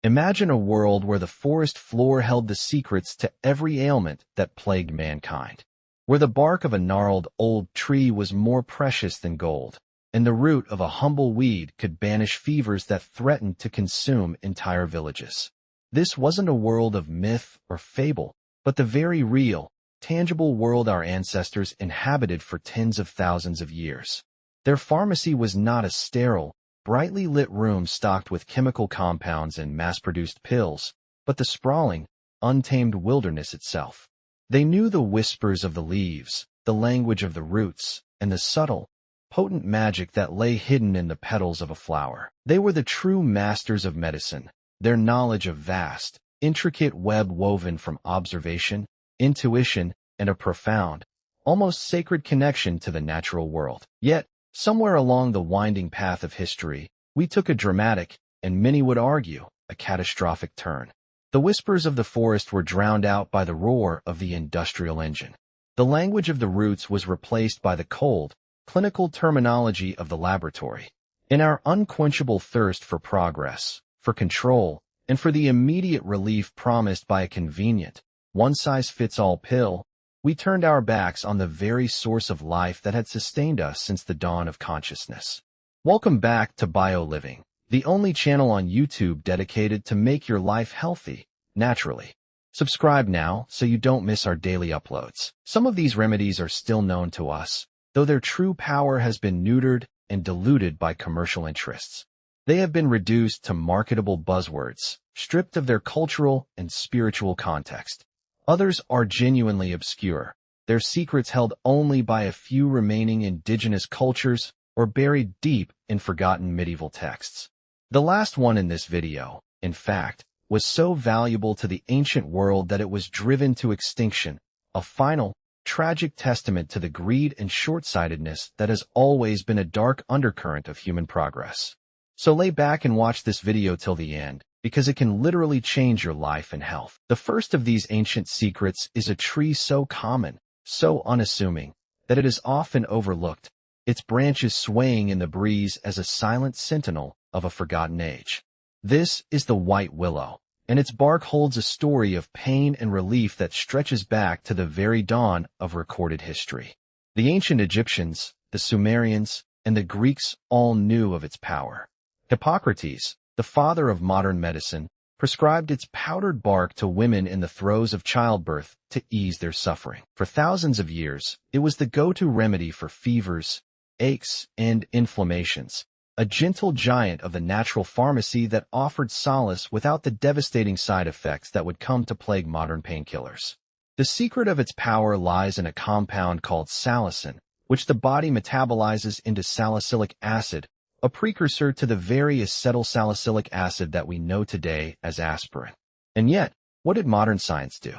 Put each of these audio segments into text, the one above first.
Imagine a world where the forest floor held the secrets to every ailment that plagued mankind, where the bark of a gnarled old tree was more precious than gold, and the root of a humble weed could banish fevers that threatened to consume entire villages. This wasn't a world of myth or fable, but the very real, tangible world our ancestors inhabited for tens of thousands of years. Their pharmacy was not a sterile, brightly lit room stocked with chemical compounds and mass-produced pills, but the sprawling, untamed wilderness itself. They knew the whispers of the leaves, the language of the roots, and the subtle, potent magic that lay hidden in the petals of a flower. They were the true masters of medicine, their knowledge a vast, intricate web woven from observation, intuition, and a profound, almost sacred connection to the natural world. Yet, somewhere along the winding path of history, we took a dramatic, and many would argue, a catastrophic turn. The whispers of the forest were drowned out by the roar of the industrial engine. The language of the roots was replaced by the cold, clinical terminology of the laboratory. In our unquenchable thirst for progress, for control, and for the immediate relief promised by a convenient, one-size-fits-all pill, we turned our backs on the very source of life that had sustained us since the dawn of consciousness. Welcome back to BioLiving, the only channel on YouTube dedicated to make your life healthy, naturally. Subscribe now so you don't miss our daily uploads. Some of these remedies are still known to us, though their true power has been neutered and diluted by commercial interests. They have been reduced to marketable buzzwords, stripped of their cultural and spiritual context. Others are genuinely obscure, their secrets held only by a few remaining indigenous cultures or buried deep in forgotten medieval texts. The last one in this video, in fact, was so valuable to the ancient world that it was driven to extinction, a final, tragic testament to the greed and short-sightedness that has always been a dark undercurrent of human progress. So lay back and watch this video till the end, because it can literally change your life and health. The first of these ancient secrets is a tree so common, so unassuming, that it is often overlooked, its branches swaying in the breeze as a silent sentinel of a forgotten age. This is the white willow, and its bark holds a story of pain and relief that stretches back to the very dawn of recorded history. The ancient Egyptians, the Sumerians, and the Greeks all knew of its power. Hippocrates, the father of modern medicine, prescribed its powdered bark to women in the throes of childbirth to ease their suffering. For thousands of years, it was the go-to remedy for fevers, aches, and inflammations, a gentle giant of the natural pharmacy that offered solace without the devastating side effects that would come to plague modern painkillers. The secret of its power lies in a compound called salicin, which the body metabolizes into salicylic acid, a precursor to the very acetylsalicylic acid that we know today as aspirin. And yet, what did modern science do?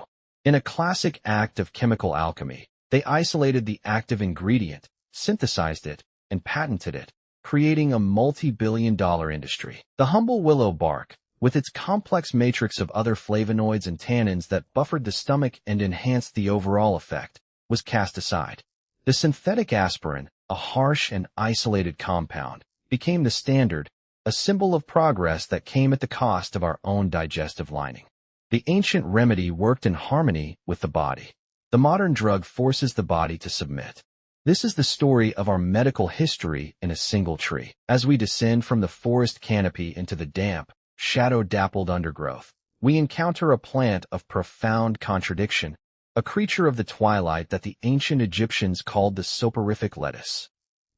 In a classic act of chemical alchemy, they isolated the active ingredient, synthesized it, and patented it, creating a multi-billion-dollar industry. The humble willow bark, with its complex matrix of other flavonoids and tannins that buffered the stomach and enhanced the overall effect, was cast aside. The synthetic aspirin, a harsh and isolated compound, became the standard, a symbol of progress that came at the cost of our own digestive lining. The ancient remedy worked in harmony with the body. The modern drug forces the body to submit. This is the story of our medical history in a single tree. As we descend from the forest canopy into the damp, shadow-dappled undergrowth, we encounter a plant of profound contradiction, a creature of the twilight that the ancient Egyptians called the soporific lettuce.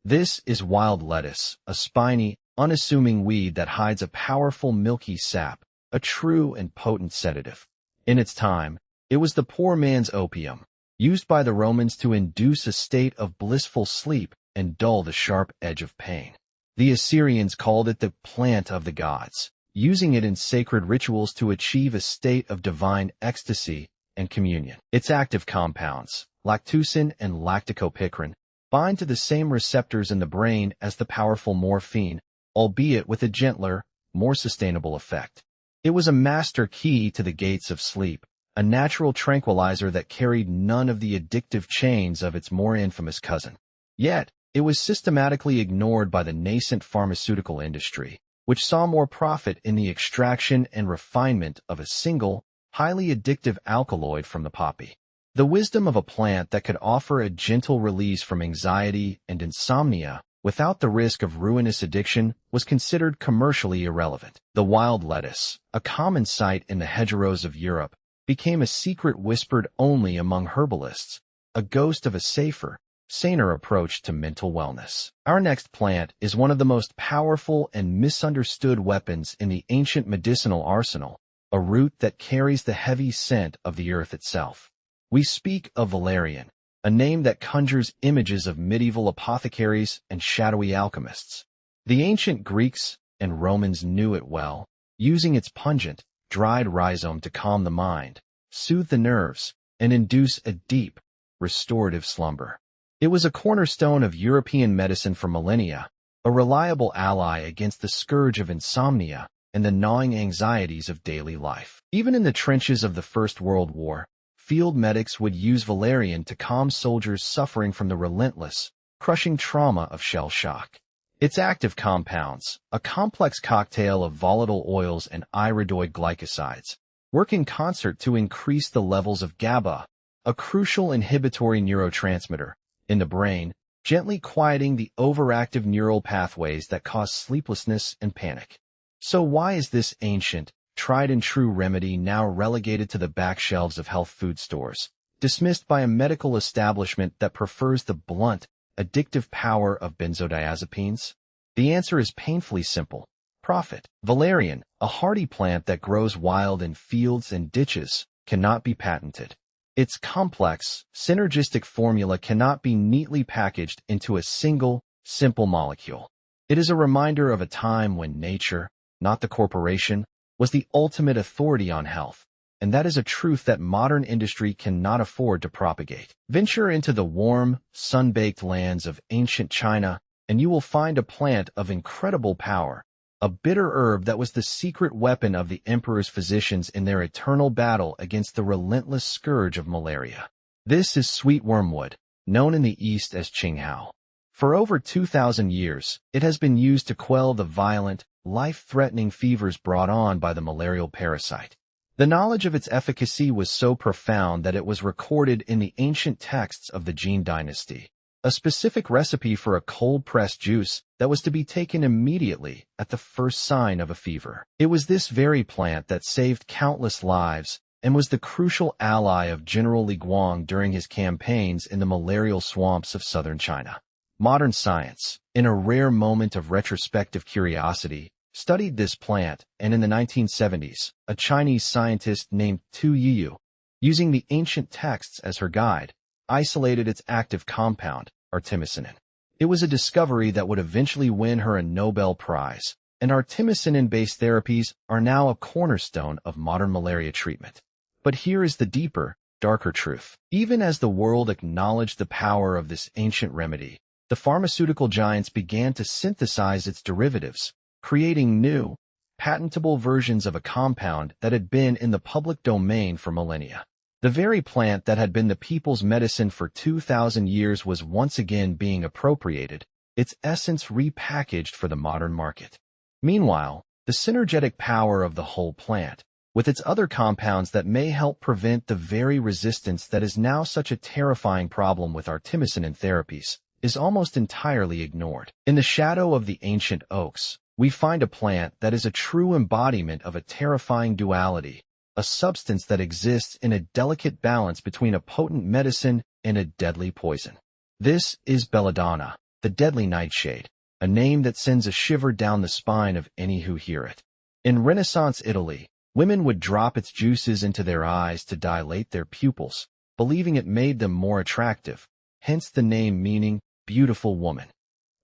This is wild lettuce, a spiny, unassuming weed that hides a powerful milky sap, a true and potent sedative. In its time, it was the poor man's opium, used by the Romans to induce a state of blissful sleep and dull the sharp edge of pain. The Assyrians called it the plant of the gods, using it in sacred rituals to achieve a state of divine ecstasy and communion. Its active compounds, lactucin and lactocopicrin, bind to the same receptors in the brain as the powerful morphine, albeit with a gentler, more sustainable effect. It was a master key to the gates of sleep, a natural tranquilizer that carried none of the addictive chains of its more infamous cousin. Yet, it was systematically ignored by the nascent pharmaceutical industry, which saw more profit in the extraction and refinement of a single, highly addictive alkaloid from the poppy. The wisdom of a plant that could offer a gentle release from anxiety and insomnia without the risk of ruinous addiction was considered commercially irrelevant. The wild lettuce, a common sight in the hedgerows of Europe, became a secret whispered only among herbalists, a ghost of a safer, saner approach to mental wellness. Our next plant is one of the most powerful and misunderstood weapons in the ancient medicinal arsenal, a root that carries the heavy scent of the earth itself. We speak of valerian, a name that conjures images of medieval apothecaries and shadowy alchemists. The ancient Greeks and Romans knew it well, using its pungent, dried rhizome to calm the mind, soothe the nerves, and induce a deep, restorative slumber. It was a cornerstone of European medicine for millennia, a reliable ally against the scourge of insomnia and the gnawing anxieties of daily life. Even in the trenches of the First World War, field medics would use valerian to calm soldiers suffering from the relentless, crushing trauma of shell shock. Its active compounds, a complex cocktail of volatile oils and iridoid glycosides, work in concert to increase the levels of GABA, a crucial inhibitory neurotransmitter, in the brain, gently quieting the overactive neural pathways that cause sleeplessness and panic. So why is this ancient, tried-and-true remedy now relegated to the back shelves of health food stores, dismissed by a medical establishment that prefers the blunt, addictive power of benzodiazepines? The answer is painfully simple: profit. Valerian, a hardy plant that grows wild in fields and ditches, cannot be patented. Its complex, synergistic formula cannot be neatly packaged into a single, simple molecule. It is a reminder of a time when nature, not the corporation, was the ultimate authority on health, and that is a truth that modern industry cannot afford to propagate. Venture into the warm, sun-baked lands of ancient China, and you will find a plant of incredible power, a bitter herb that was the secret weapon of the emperor's physicians in their eternal battle against the relentless scourge of malaria. This is sweet wormwood, known in the East as Qinghao. For over 2,000 years, it has been used to quell the violent, life-threatening fevers brought on by the malarial parasite. The knowledge of its efficacy was so profound that it was recorded in the ancient texts of the Jin dynasty, a specific recipe for a cold-pressed juice that was to be taken immediately at the first sign of a fever. It was this very plant that saved countless lives and was the crucial ally of General Li Guang during his campaigns in the malarial swamps of southern China. Modern science, in a rare moment of retrospective curiosity, studied this plant, and in the 1970s, a Chinese scientist named Tu Yiyu, using the ancient texts as her guide, isolated its active compound, artemisinin. It was a discovery that would eventually win her a Nobel Prize, and artemisinin-based therapies are now a cornerstone of modern malaria treatment. But here is the deeper, darker truth. Even as the world acknowledged the power of this ancient remedy, the pharmaceutical giants began to synthesize its derivatives, creating new, patentable versions of a compound that had been in the public domain for millennia. The very plant that had been the people's medicine for 2,000 years was once again being appropriated, its essence repackaged for the modern market. Meanwhile, the synergetic power of the whole plant, with its other compounds that may help prevent the very resistance that is now such a terrifying problem with artemisinin therapies, is almost entirely ignored. In the shadow of the ancient oaks, we find a plant that is a true embodiment of a terrifying duality, a substance that exists in a delicate balance between a potent medicine and a deadly poison. This is belladonna, the deadly nightshade, a name that sends a shiver down the spine of any who hear it. In Renaissance Italy, women would drop its juices into their eyes to dilate their pupils, believing it made them more attractive, hence the name meaning beautiful woman.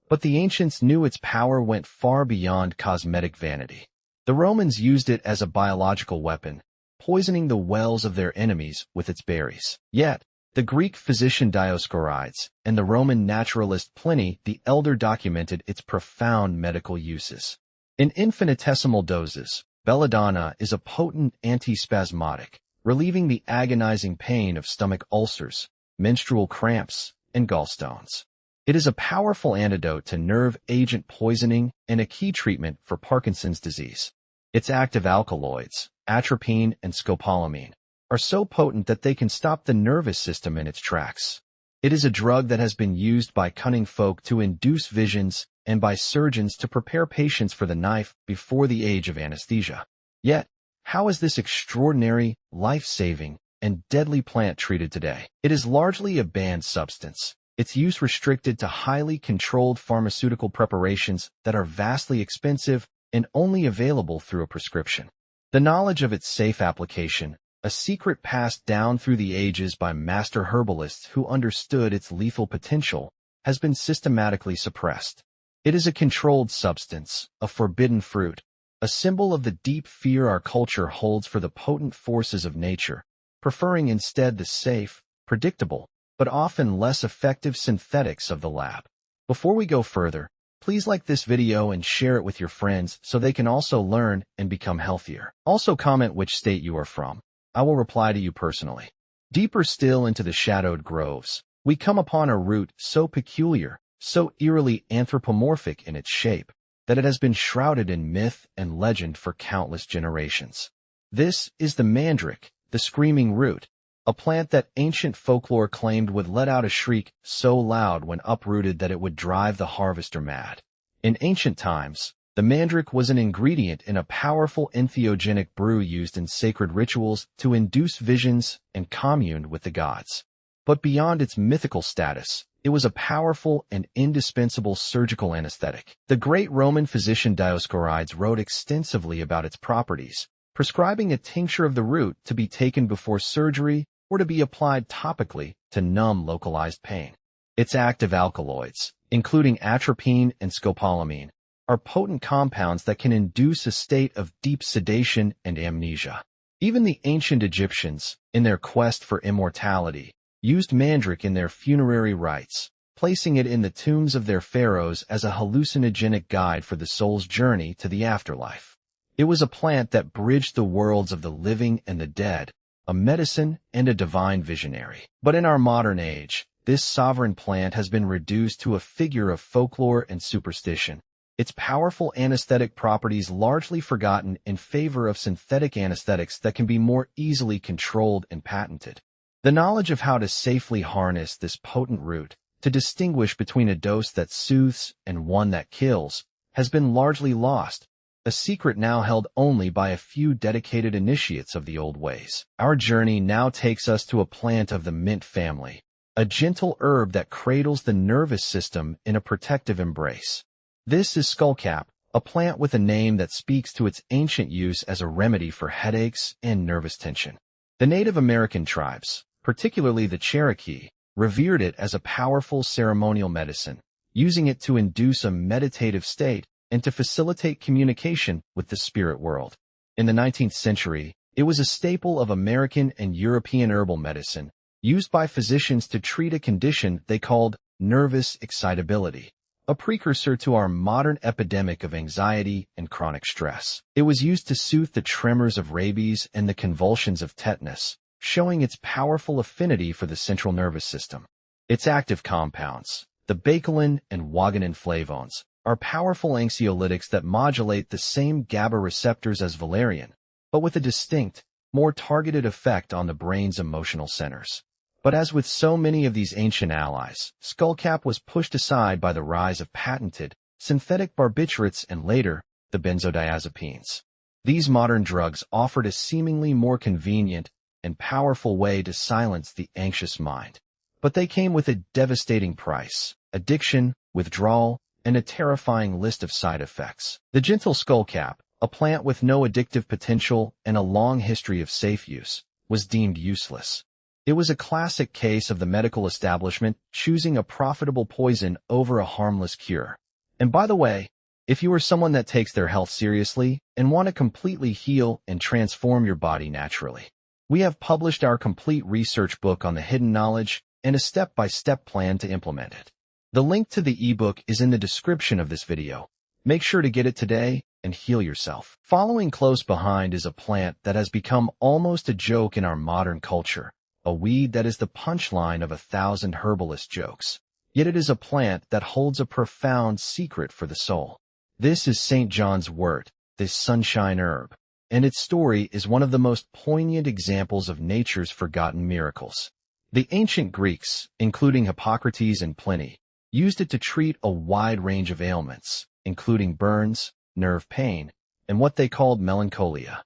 But the ancients knew its power went far beyond cosmetic vanity. The Romans used it as a biological weapon, poisoning the wells of their enemies with its berries. Yet, the Greek physician Dioscorides and the Roman naturalist Pliny the Elder documented its profound medical uses. In infinitesimal doses, belladonna is a potent antispasmodic, relieving the agonizing pain of stomach ulcers, menstrual cramps, and gallstones. It is a powerful antidote to nerve agent poisoning and a key treatment for Parkinson's disease. Its active alkaloids, atropine and scopolamine, are so potent that they can stop the nervous system in its tracks. It is a drug that has been used by cunning folk to induce visions and by surgeons to prepare patients for the knife before the age of anesthesia. Yet, how is this extraordinary, life-saving, and deadly plant treated today? It is largely a banned substance, its use restricted to highly controlled pharmaceutical preparations that are vastly expensive and only available through a prescription. The knowledge of its safe application, a secret passed down through the ages by master herbalists who understood its lethal potential, has been systematically suppressed. It is a controlled substance, a forbidden fruit, a symbol of the deep fear our culture holds for the potent forces of nature, preferring instead the safe, predictable, but often less effective synthetics of the lab. Before we go further, please like this video and share it with your friends so they can also learn and become healthier. Also comment which state you are from. I will reply to you personally. Deeper still into the shadowed groves, we come upon a root so peculiar, so eerily anthropomorphic in its shape, that it has been shrouded in myth and legend for countless generations. This is the mandrake, the screaming root, a plant that ancient folklore claimed would let out a shriek so loud when uprooted that it would drive the harvester mad. In ancient times, the mandrake was an ingredient in a powerful entheogenic brew used in sacred rituals to induce visions and commune with the gods. But beyond its mythical status, it was a powerful and indispensable surgical anesthetic. The great Roman physician Dioscorides wrote extensively about its properties, prescribing a tincture of the root to be taken before surgery or to be applied topically to numb localized pain. Its active alkaloids, including atropine and scopolamine, are potent compounds that can induce a state of deep sedation and amnesia. Even the ancient Egyptians, in their quest for immortality, used mandrake in their funerary rites, placing it in the tombs of their pharaohs as a hallucinogenic guide for the soul's journey to the afterlife. It was a plant that bridged the worlds of the living and the dead, a medicine and a divine visionary. But in our modern age, this sovereign plant has been reduced to a figure of folklore and superstition, its powerful anesthetic properties largely forgotten in favor of synthetic anesthetics that can be more easily controlled and patented. The knowledge of how to safely harness this potent root, to distinguish between a dose that soothes and one that kills, has been largely lost, a secret now held only by a few dedicated initiates of the old ways. Our journey now takes us to a plant of the mint family, a gentle herb that cradles the nervous system in a protective embrace. This is skullcap, a plant with a name that speaks to its ancient use as a remedy for headaches and nervous tension. The Native American tribes, particularly the Cherokee, revered it as a powerful ceremonial medicine, using it to induce a meditative state and to facilitate communication with the spirit world. In the 19th century, it was a staple of American and European herbal medicine, used by physicians to treat a condition they called nervous excitability, a precursor to our modern epidemic of anxiety and chronic stress. It was used to soothe the tremors of rabies and the convulsions of tetanus, showing its powerful affinity for the central nervous system. Its active compounds, the bacolin and guanine flavones, are powerful anxiolytics that modulate the same GABA receptors as valerian, but with a distinct, more targeted effect on the brain's emotional centers. But as with so many of these ancient allies, skullcap was pushed aside by the rise of patented, synthetic barbiturates and later, the benzodiazepines. These modern drugs offered a seemingly more convenient and powerful way to silence the anxious mind. But they came with a devastating price, addiction, withdrawal, and a terrifying list of side effects. The gentle skullcap, a plant with no addictive potential and a long history of safe use, was deemed useless. It was a classic case of the medical establishment choosing a profitable poison over a harmless cure. And by the way, if you are someone that takes their health seriously and want to completely heal and transform your body naturally, we have published our complete research book on the hidden knowledge and a step-by-step plan to implement it. The link to the ebook is in the description of this video. Make sure to get it today and heal yourself. Following close behind is a plant that has become almost a joke in our modern culture, a weed that is the punchline of 1,000 herbalist jokes. yet it is a plant that holds a profound secret for the soul. This is St. John's wort, this sunshine herb, and its story is one of the most poignant examples of nature's forgotten miracles. The ancient Greeks, including Hippocrates and Pliny, used it to treat a wide range of ailments, including burns, nerve pain, and what they called melancholia.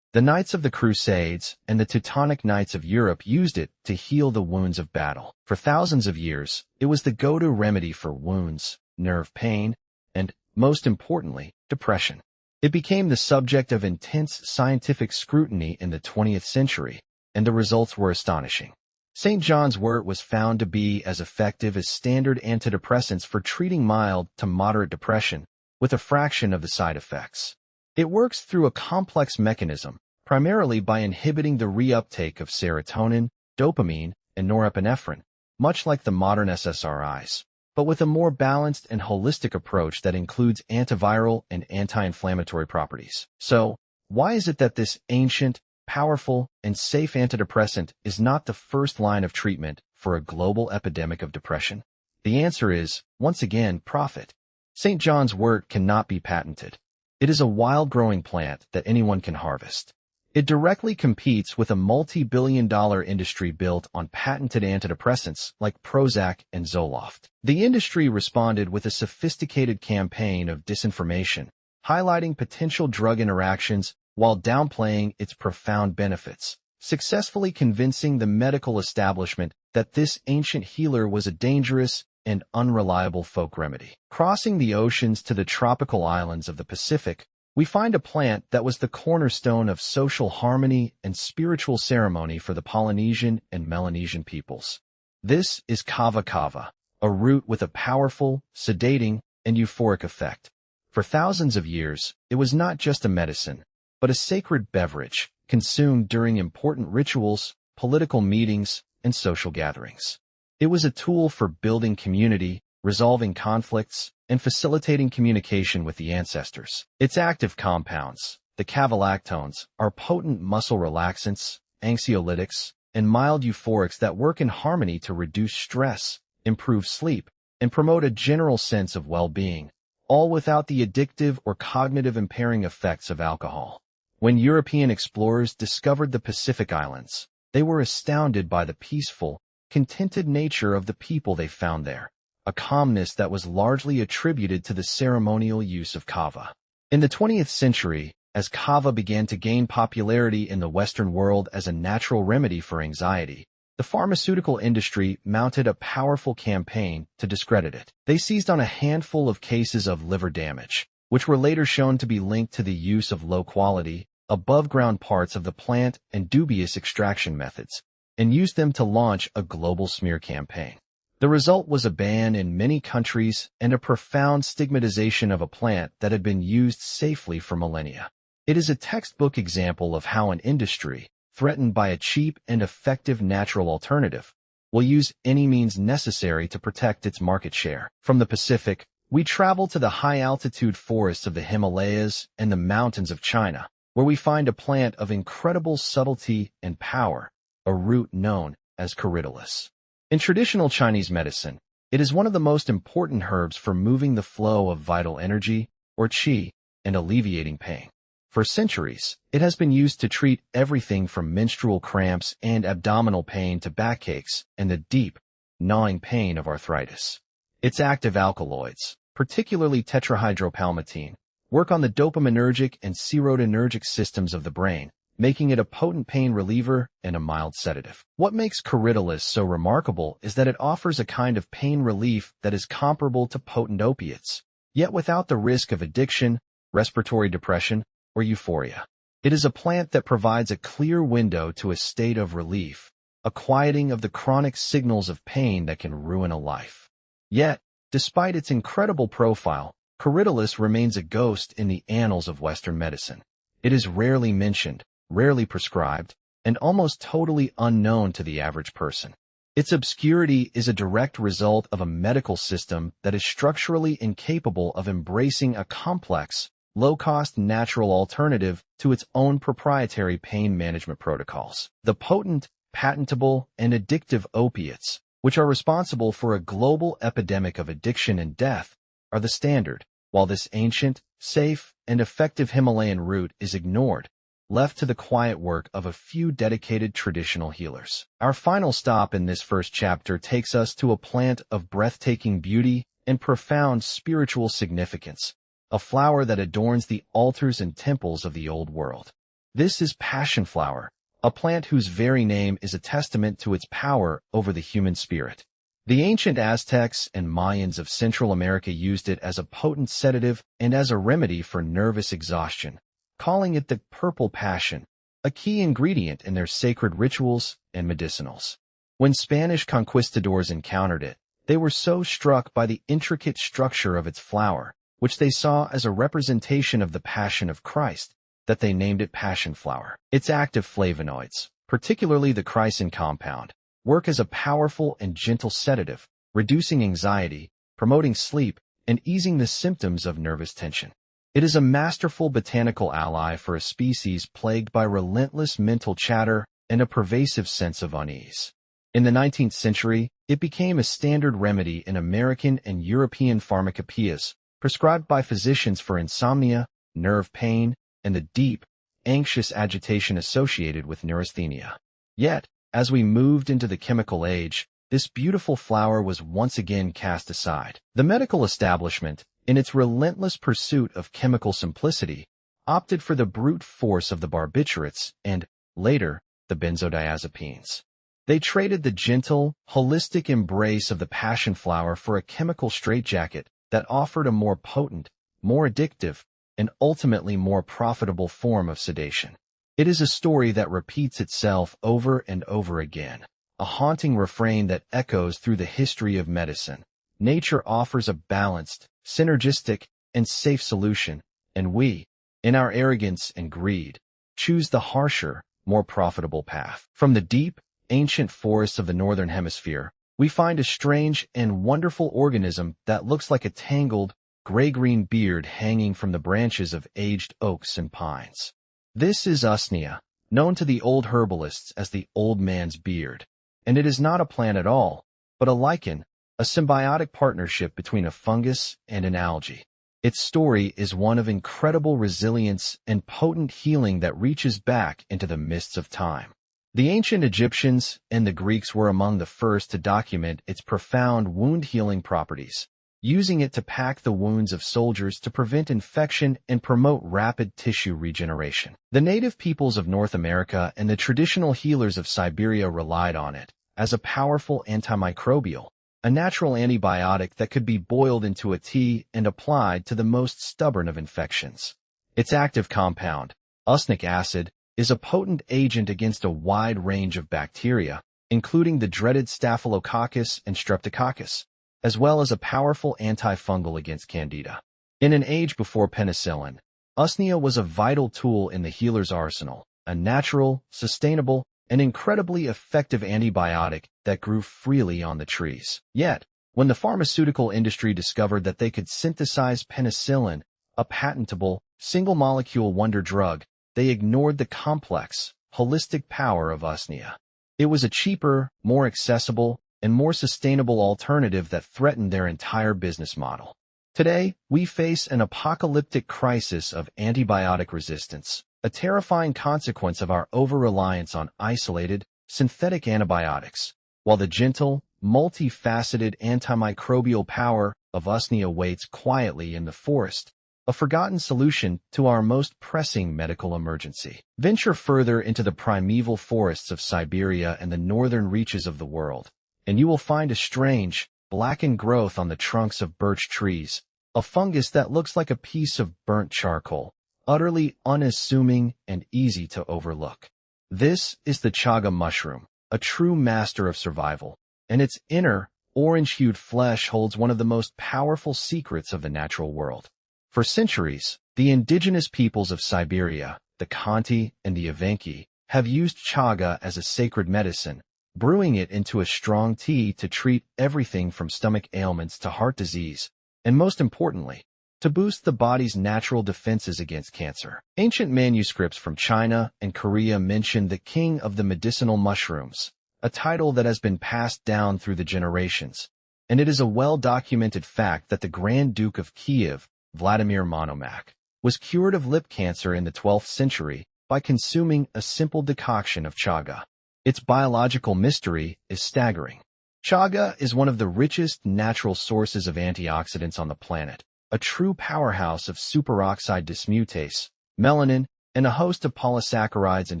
The Knights of the Crusades and the Teutonic Knights of Europe used it to heal the wounds of battle. For thousands of years, it was the go-to remedy for wounds, nerve pain, and, most importantly, depression. It became the subject of intense scientific scrutiny in the 20th century, and the results were astonishing. St. John's wort was found to be as effective as standard antidepressants for treating mild to moderate depression, with a fraction of the side effects. It works through a complex mechanism, primarily by inhibiting the reuptake of serotonin, dopamine, and norepinephrine, much like the modern SSRIs, but with a more balanced and holistic approach that includes antiviral and anti-inflammatory properties. So, why is it that this ancient, powerful, and safe antidepressant is not the first line of treatment for a global epidemic of depression? The answer is, once again, profit. St. John's wort cannot be patented. It is a wild-growing plant that anyone can harvest. It directly competes with a multi-billion-dollar industry built on patented antidepressants like Prozac and Zoloft. The industry responded with a sophisticated campaign of disinformation, highlighting potential drug interactions while downplaying its profound benefits, successfully convincing the medical establishment that this ancient healer was a dangerous and unreliable folk remedy. Crossing the oceans to the tropical islands of the Pacific, we find a plant that was the cornerstone of social harmony and spiritual ceremony for the Polynesian and Melanesian peoples. This is kava kava, a root with a powerful, sedating, and euphoric effect. For thousands of years, it was not just a medicine, but a sacred beverage consumed during important rituals, political meetings, and social gatherings. It was a tool for building community, resolving conflicts, and facilitating communication with the ancestors. Its active compounds, the cavalactones, are potent muscle relaxants, anxiolytics, and mild euphorics that work in harmony to reduce stress, improve sleep, and promote a general sense of well-being, all without the addictive or cognitive impairing effects of alcohol. When European explorers discovered the Pacific Islands, they were astounded by the peaceful, contented nature of the people they found there, a calmness that was largely attributed to the ceremonial use of kava. In the 20th century, as kava began to gain popularity in the Western world as a natural remedy for anxiety, the pharmaceutical industry mounted a powerful campaign to discredit it. They seized on a handful of cases of liver damage, which were later shown to be linked to the use of low-quality, above-ground parts of the plant and dubious extraction methods, and used them to launch a global smear campaign. The result was a ban in many countries and a profound stigmatization of a plant that had been used safely for millennia. It is a textbook example of how an industry, threatened by a cheap and effective natural alternative, will use any means necessary to protect its market share. From the Pacific, we travel to the high-altitude forests of the Himalayas and the mountains of China, where we find a plant of incredible subtlety and power, a root known as Corydalus. In traditional Chinese medicine, it is one of the most important herbs for moving the flow of vital energy, or qi, and alleviating pain. For centuries, it has been used to treat everything from menstrual cramps and abdominal pain to backaches and the deep, gnawing pain of arthritis. Its active alkaloids, particularly tetrahydropalmitine, work on the dopaminergic and serotonergic systems of the brain, making it a potent pain reliever and a mild sedative. What makes Corydalus so remarkable is that it offers a kind of pain relief that is comparable to potent opiates, yet without the risk of addiction, respiratory depression, or euphoria. It is a plant that provides a clear window to a state of relief, a quieting of the chronic signals of pain that can ruin a life. Yet, despite its incredible profile, Corydalus remains a ghost in the annals of Western medicine. It is rarely mentioned, rarely prescribed, and almost totally unknown to the average person. Its obscurity is a direct result of a medical system that is structurally incapable of embracing a complex, low-cost natural alternative to its own proprietary pain management protocols. The potent, patentable, and addictive opiates, which are responsible for a global epidemic of addiction and death, are the standard, while this ancient, safe, and effective Himalayan root is ignored, left to the quiet work of a few dedicated traditional healers. Our final stop in this first chapter takes us to a plant of breathtaking beauty and profound spiritual significance, a flower that adorns the altars and temples of the Old World. This is passion flower, a plant whose very name is a testament to its power over the human spirit. The ancient Aztecs and Mayans of Central America used it as a potent sedative and as a remedy for nervous exhaustion, calling it the purple passion, a key ingredient in their sacred rituals and medicinals. When Spanish conquistadors encountered it, they were so struck by the intricate structure of its flower, which they saw as a representation of the Passion of Christ, that they named it passion flower. Its active flavonoids, particularly the chrysin compound, work as a powerful and gentle sedative, reducing anxiety, promoting sleep, and easing the symptoms of nervous tension. It is a masterful botanical ally for a species plagued by relentless mental chatter and a pervasive sense of unease. In the 19th century, it became a standard remedy in American and European pharmacopoeias, prescribed by physicians for insomnia, nerve pain, and the deep, anxious agitation associated with neurasthenia. Yet, as we moved into the chemical age, this beautiful flower was once again cast aside. The medical establishment, in its relentless pursuit of chemical simplicity, opted for the brute force of the barbiturates and, later, the benzodiazepines. They traded the gentle, holistic embrace of the passion flower for a chemical straitjacket that offered a more potent, more addictive, and ultimately more profitable form of sedation. It is a story that repeats itself over and over again, a haunting refrain that echoes through the history of medicine. Nature offers a balanced, synergistic, and safe solution, and we, in our arrogance and greed, choose the harsher, more profitable path. From the deep, ancient forests of the Northern Hemisphere, we find a strange and wonderful organism that looks like a tangled, gray-green beard hanging from the branches of aged oaks and pines. This is Usnea, known to the old herbalists as the old man's beard, and it is not a plant at all, but a lichen, a symbiotic partnership between a fungus and an algae. Its story is one of incredible resilience and potent healing that reaches back into the mists of time. The ancient Egyptians and the Greeks were among the first to document its profound wound-healing properties, using it to pack the wounds of soldiers to prevent infection and promote rapid tissue regeneration. The native peoples of North America and the traditional healers of Siberia relied on it as a powerful antimicrobial, a natural antibiotic that could be boiled into a tea and applied to the most stubborn of infections. Its active compound, usnic acid, is a potent agent against a wide range of bacteria, including the dreaded Staphylococcus and Streptococcus, as well as a powerful antifungal against Candida. In an age before penicillin, Usnea was a vital tool in the healer's arsenal, a natural, sustainable, and incredibly effective antibiotic that grew freely on the trees. Yet, when the pharmaceutical industry discovered that they could synthesize penicillin, a patentable, single-molecule wonder drug, they ignored the complex, holistic power of Usnea. It was a cheaper, more accessible, and more sustainable alternative that threatened their entire business model. Today, we face an apocalyptic crisis of antibiotic resistance, a terrifying consequence of our over-reliance on isolated, synthetic antibiotics, while the gentle, multifaceted antimicrobial power of Usnea waits quietly in the forest, a forgotten solution to our most pressing medical emergency. Venture further into the primeval forests of Siberia and the northern reaches of the world, and you will find a strange, blackened growth on the trunks of birch trees, a fungus that looks like a piece of burnt charcoal, utterly unassuming and easy to overlook. This is the chaga mushroom, a true master of survival, and its inner, orange-hued flesh holds one of the most powerful secrets of the natural world. For centuries, the indigenous peoples of Siberia, the Khanty and the Evenki, have used chaga as a sacred medicine, brewing it into a strong tea to treat everything from stomach ailments to heart disease, and most importantly, to boost the body's natural defenses against cancer. Ancient manuscripts from China and Korea mention the king of the medicinal mushrooms, a title that has been passed down through the generations, and it is a well-documented fact that the Grand Duke of Kiev, Vladimir Monomakh, was cured of lip cancer in the 12th century by consuming a simple decoction of chaga. Its biological mystery is staggering. Chaga is one of the richest natural sources of antioxidants on the planet, a true powerhouse of superoxide dismutase, melanin, and a host of polysaccharides and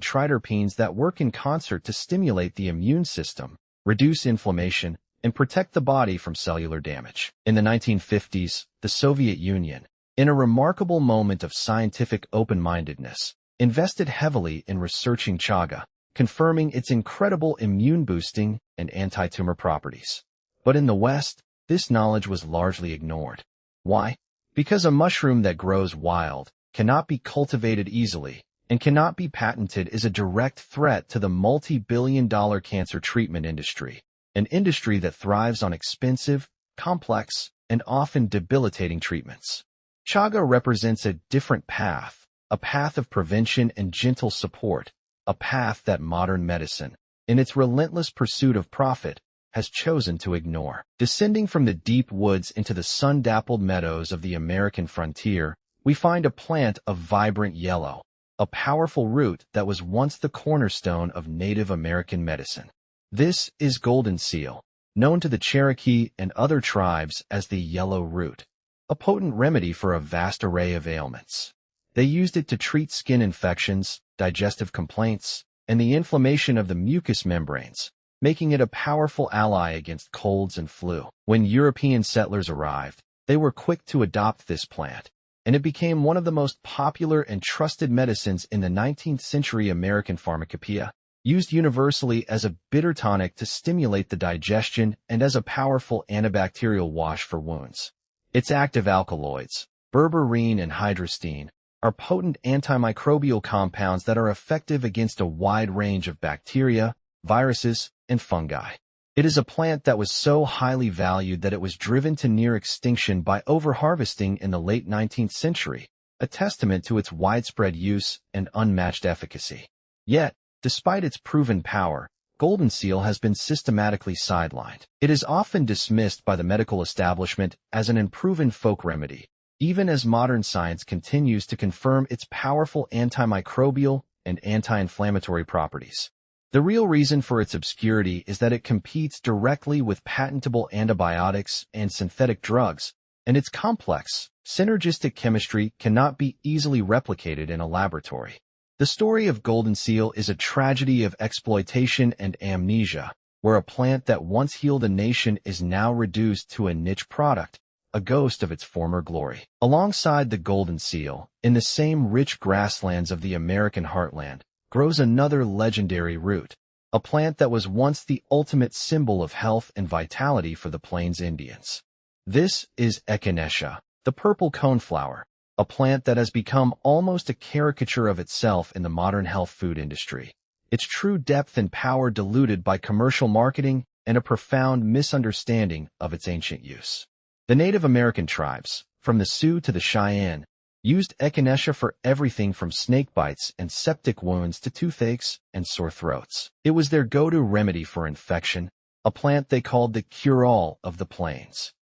triterpenes that work in concert to stimulate the immune system, reduce inflammation, and protect the body from cellular damage. In the 1950s, the Soviet Union, in a remarkable moment of scientific open-mindedness, invested heavily in researching chaga, confirming its incredible immune-boosting and anti-tumor properties. But in the West, this knowledge was largely ignored. Why? Because a mushroom that grows wild, cannot be cultivated easily, and cannot be patented is a direct threat to the multi-billion-dollar cancer treatment industry, an industry that thrives on expensive, complex, and often debilitating treatments. Chaga represents a different path, a path of prevention and gentle support, a path that modern medicine, in its relentless pursuit of profit, has chosen to ignore. Descending from the deep woods into the sun-dappled meadows of the American frontier, we find a plant of vibrant yellow, a powerful root that was once the cornerstone of Native American medicine. This is golden seal, known to the Cherokee and other tribes as the yellow root, a potent remedy for a vast array of ailments. They used it to treat skin infections, digestive complaints, and the inflammation of the mucous membranes, making it a powerful ally against colds and flu. When European settlers arrived, they were quick to adopt this plant, and it became one of the most popular and trusted medicines in the 19th century American pharmacopoeia, used universally as a bitter tonic to stimulate the digestion and as a powerful antibacterial wash for wounds. Its active alkaloids, berberine and hydrostein, are potent antimicrobial compounds that are effective against a wide range of bacteria, viruses, and fungi. It is a plant that was so highly valued that it was driven to near extinction by overharvesting in the late 19th century, a testament to its widespread use and unmatched efficacy. Yet, despite its proven power, golden seal has been systematically sidelined. It is often dismissed by the medical establishment as an unproven folk remedy, even as modern science continues to confirm its powerful antimicrobial and anti-inflammatory properties. The real reason for its obscurity is that it competes directly with patentable antibiotics and synthetic drugs, and its complex, synergistic chemistry cannot be easily replicated in a laboratory. The story of golden seal is a tragedy of exploitation and amnesia, where a plant that once healed a nation is now reduced to a niche product, a ghost of its former glory. Alongside the golden seal, in the same rich grasslands of the American heartland, grows another legendary root, a plant that was once the ultimate symbol of health and vitality for the Plains Indians. This is echinacea, the purple coneflower, a plant that has become almost a caricature of itself in the modern health food industry, its true depth and power diluted by commercial marketing and a profound misunderstanding of its ancient use. The Native American tribes, from the Sioux to the Cheyenne, used echinacea for everything from snake bites and septic wounds to toothaches and sore throats. It was their go-to remedy for infection, a plant they called the cure-all of the plains.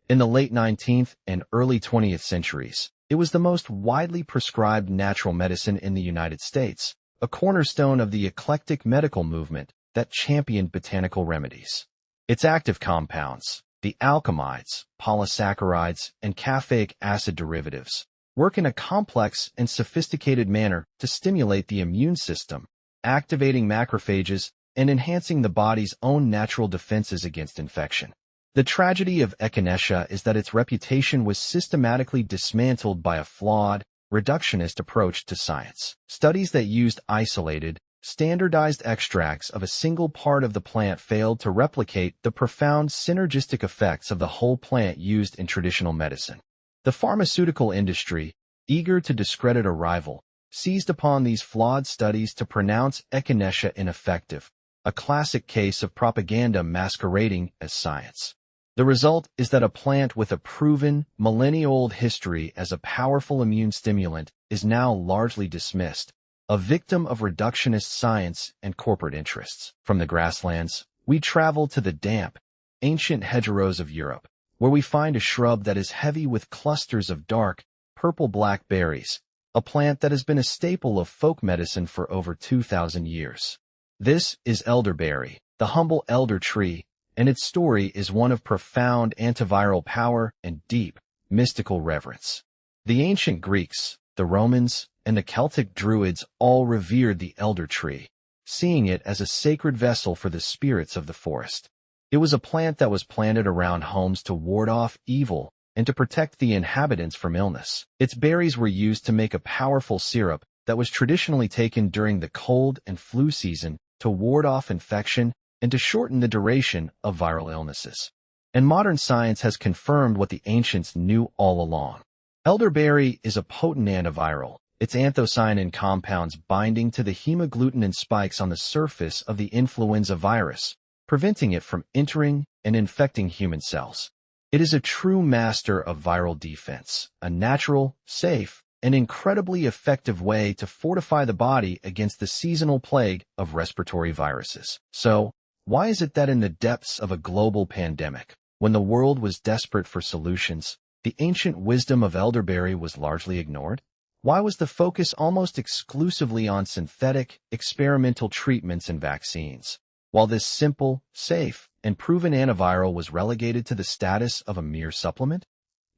In the late 19th and early 20th centuries, it was the most widely prescribed natural medicine in the United States, a cornerstone of the eclectic medical movement that championed botanical remedies. Its active compounds, the alkaloids, polysaccharides, and caffeic acid derivatives, work in a complex and sophisticated manner to stimulate the immune system, activating macrophages and enhancing the body's own natural defenses against infection. The tragedy of echinacea is that its reputation was systematically dismantled by a flawed, reductionist approach to science. Studies that used isolated, standardized extracts of a single part of the plant failed to replicate the profound synergistic effects of the whole plant used in traditional medicine. The pharmaceutical industry, eager to discredit a rival, seized upon these flawed studies to pronounce echinacea ineffective, a classic case of propaganda masquerading as science. The result is that a plant with a proven, millennia-old history as a powerful immune stimulant is now largely dismissed, a victim of reductionist science and corporate interests. From the grasslands, we travel to the damp, ancient hedgerows of Europe, where we find a shrub that is heavy with clusters of dark, purple-black berries, a plant that has been a staple of folk medicine for over 2,000 years. This is elderberry, the humble elder tree, and its story is one of profound antiviral power and deep, mystical reverence. The ancient Greeks, the Romans, and the Celtic Druids all revered the elder tree, seeing it as a sacred vessel for the spirits of the forest. It was a plant that was planted around homes to ward off evil and to protect the inhabitants from illness. Its berries were used to make a powerful syrup that was traditionally taken during the cold and flu season to ward off infection and to shorten the duration of viral illnesses. And modern science has confirmed what the ancients knew all along. Elderberry is a potent antiviral, its anthocyanin compounds binding to the hemagglutinin spikes on the surface of the influenza virus, preventing it from entering and infecting human cells. It is a true master of viral defense, a natural, safe, and incredibly effective way to fortify the body against the seasonal plague of respiratory viruses. So, why is it that in the depths of a global pandemic, when the world was desperate for solutions, the ancient wisdom of elderberry was largely ignored? Why was the focus almost exclusively on synthetic, experimental treatments and vaccines, while this simple, safe, and proven antiviral was relegated to the status of a mere supplement?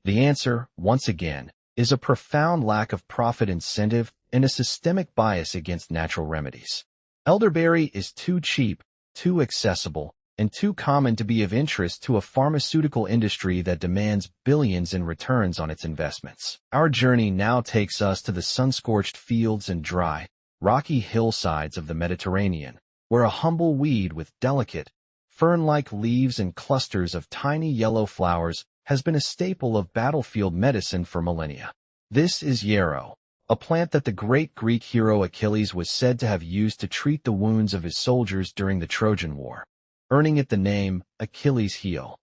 The answer, once again, is a profound lack of profit incentive and a systemic bias against natural remedies. Elderberry is too cheap, too accessible, and too common to be of interest to a pharmaceutical industry that demands billions in returns on its investments. Our journey now takes us to the sun-scorched fields and dry, rocky hillsides of the Mediterranean, where a humble weed with delicate, fern-like leaves and clusters of tiny yellow flowers has been a staple of battlefield medicine for millennia. This is yarrow, a plant that the great Greek hero Achilles was said to have used to treat the wounds of his soldiers during the Trojan War, earning it the name Achilles' heel.